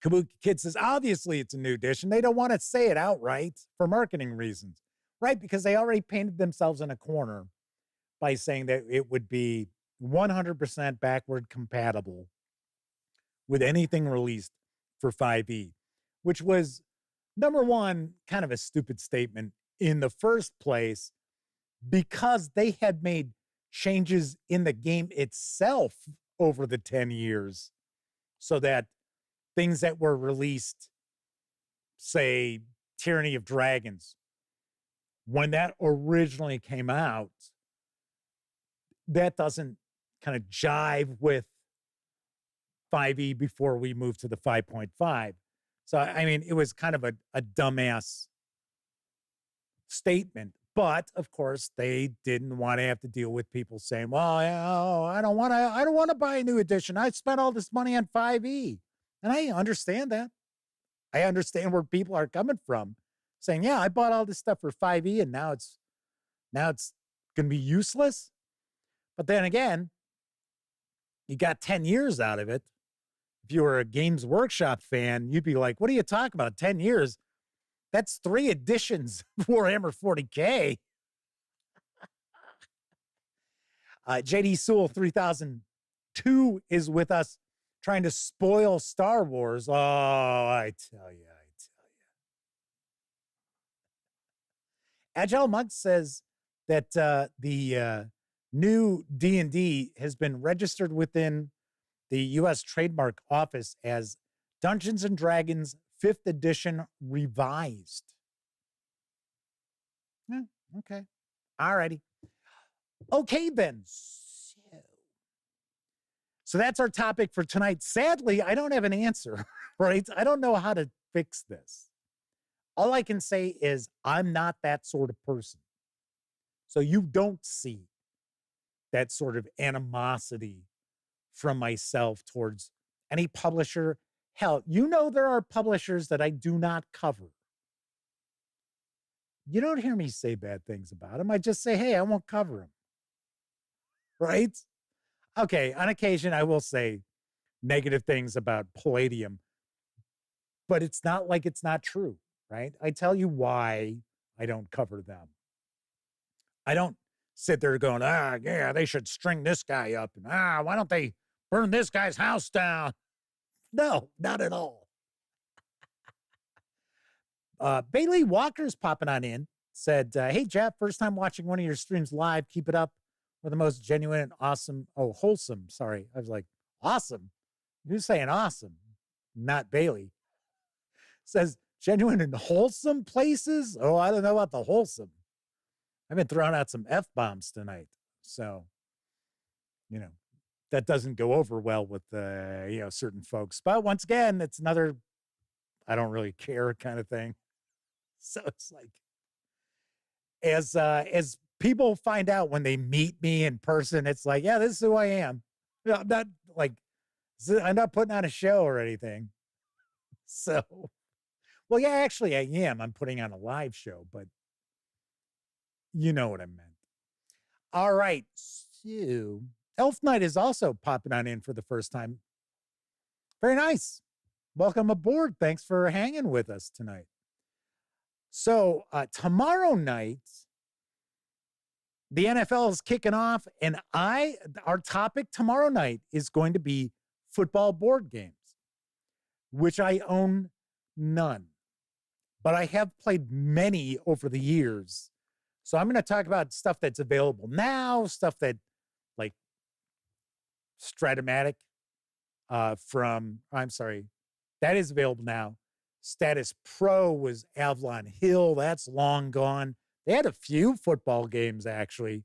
Kabuki Kid says, obviously it's a new edition. They don't want to say it outright for marketing reasons, right? Because they already painted themselves in a corner by saying that it would be 100% backward compatible with anything released for 5e, which was, number one, kind of a stupid statement in the first place, because they had made changes in the game itself over the 10 years so that things that were released, say, Tyranny of Dragons, when that originally came out, that doesn't kind of jive with 5e before we move to the 5.5. So, I mean, it was kind of a dumbass statement. But of course, they didn't want to have to deal with people saying, well, I don't want to buy a new edition. I spent all this money on 5e. And I understand that. I understand where people are coming from, saying, yeah, I bought all this stuff for 5e and now it's going to be useless. But then again, you got 10 years out of it. If you were a Games Workshop fan, you'd be like, what are you talking about? 10 years? That's 3 editions for Warhammer 40K. JD Sewell 3002 is with us trying to spoil Star Wars. Oh, I tell you. Agile Monk says that the new D&D has been registered within the U.S. Trademark Office as Dungeons & Dragons 5th edition revised. Yeah, okay. All righty. Okay, then. So that's our topic for tonight. Sadly, I don't have an answer, right? I don't know how to fix this. All I can say is I'm not that sort of person. So you don't see that sort of animosity from myself towards any publisher. Hell, there are publishers that I do not cover. You don't hear me say bad things about them. I just say, hey, I won't cover them. Right? Okay, on occasion, I will say negative things about Palladium, but it's not like it's not true, right? I tell you why I don't cover them. I don't sit there going, yeah, they should string this guy up, and why don't they burn this guy's house down? No, not at all. Bailey Walker's popping on in, said, hey, Jeff, first time watching one of your streams live. Keep it up. We're the most genuine and awesome. Oh, wholesome. Sorry. I was like, awesome. You're saying awesome, not Bailey. Says genuine and wholesome places. Oh, I don't know about the wholesome. I've been throwing out some F-bombs tonight. So, that doesn't go over well with, certain folks. But once again, it's another, I don't really care kind of thing. So it's like, as people find out when they meet me in person, it's like, yeah, this is who I am. I'm not putting on a show or anything. So, well, yeah, actually I am. I'm putting on a live show, but you know what I meant. All right. So Elf Knight is also popping on in for the first time. Very nice. Welcome aboard. Thanks for hanging with us tonight. So tomorrow night, the NFL is kicking off, and our topic tomorrow night is going to be football board games, which I own none, but I have played many over the years. So I'm going to talk about stuff that's available now, stuff that like Stratomatic that is available now. Status Pro was Avalon Hill. That's long gone. They had a few football games, actually.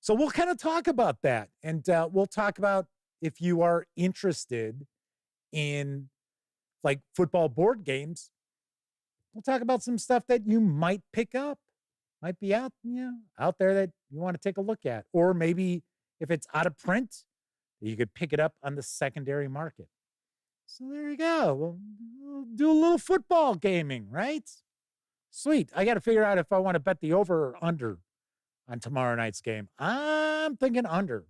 So we'll kind of talk about that. And we'll talk about if you are interested in like football board games. We'll talk about some stuff that you might pick up, might be out there that you want to take a look at. Or maybe if it's out of print, you could pick it up on the secondary market. So there you go. We'll do a little football gaming, right? Sweet. I got to figure out if I want to bet the over or under on tomorrow night's game. I'm thinking under.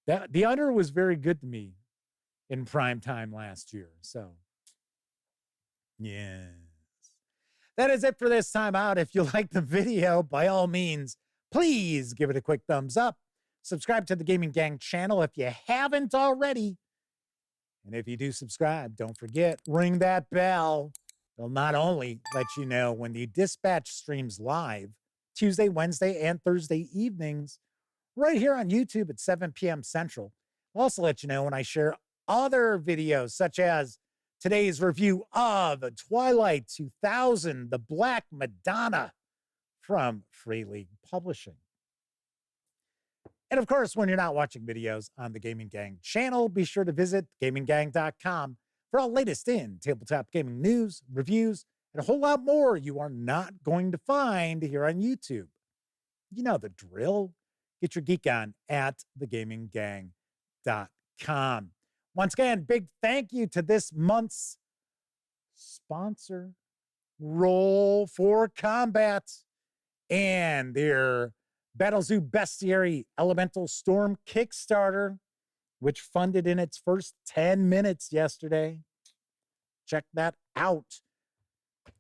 The under was very good to me in prime time last year. So, yes. That is it for this time out. If you like the video, by all means, please give it a quick thumbs up. Subscribe to the Gaming Gang channel if you haven't already. And if you do subscribe, don't forget, ring that bell. They'll not only let you know when the Dispatch streams live, Tuesday, Wednesday, and Thursday evenings, right here on YouTube at 7 p.m. Central. I'll also let you know when I share other videos, such as today's review of Twilight 2000, The Black Madonna from Free League Publishing. And of course, when you're not watching videos on the Gaming Gang channel, be sure to visit gaminggang.com for all latest in tabletop gaming news, reviews, and a whole lot more you are not going to find here on YouTube. You know the drill. Get your geek on at thegaminggang.com. Once again, big thank you to this month's sponsor, Roll for Combat, and their Battlezoo Bestiary Elemental Storm Kickstarter, which funded in its first 10 minutes yesterday. Check that out.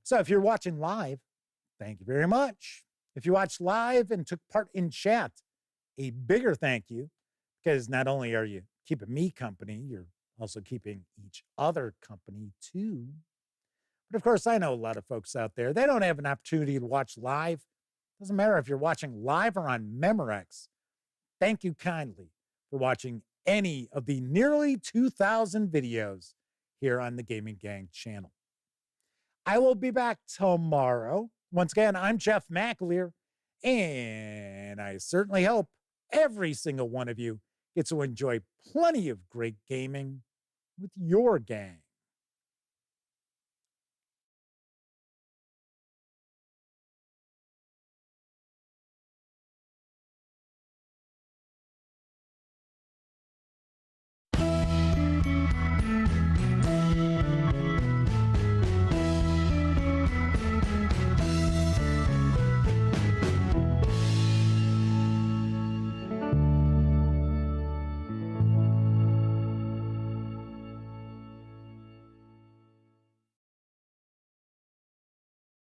So if you're watching live, thank you very much. If you watched live and took part in chat, a bigger thank you, because not only are you keeping me company, you're also keeping each other company too. But of course, I know a lot of folks out there, they don't have an opportunity to watch live. Doesn't matter if you're watching live or on Memorex. Thank you kindly for watching any of the nearly 2,000 videos here on the Gaming Gang channel. I will be back tomorrow. Once again, I'm Jeff McAleer, and I certainly hope every single one of you gets to enjoy plenty of great gaming with your gang.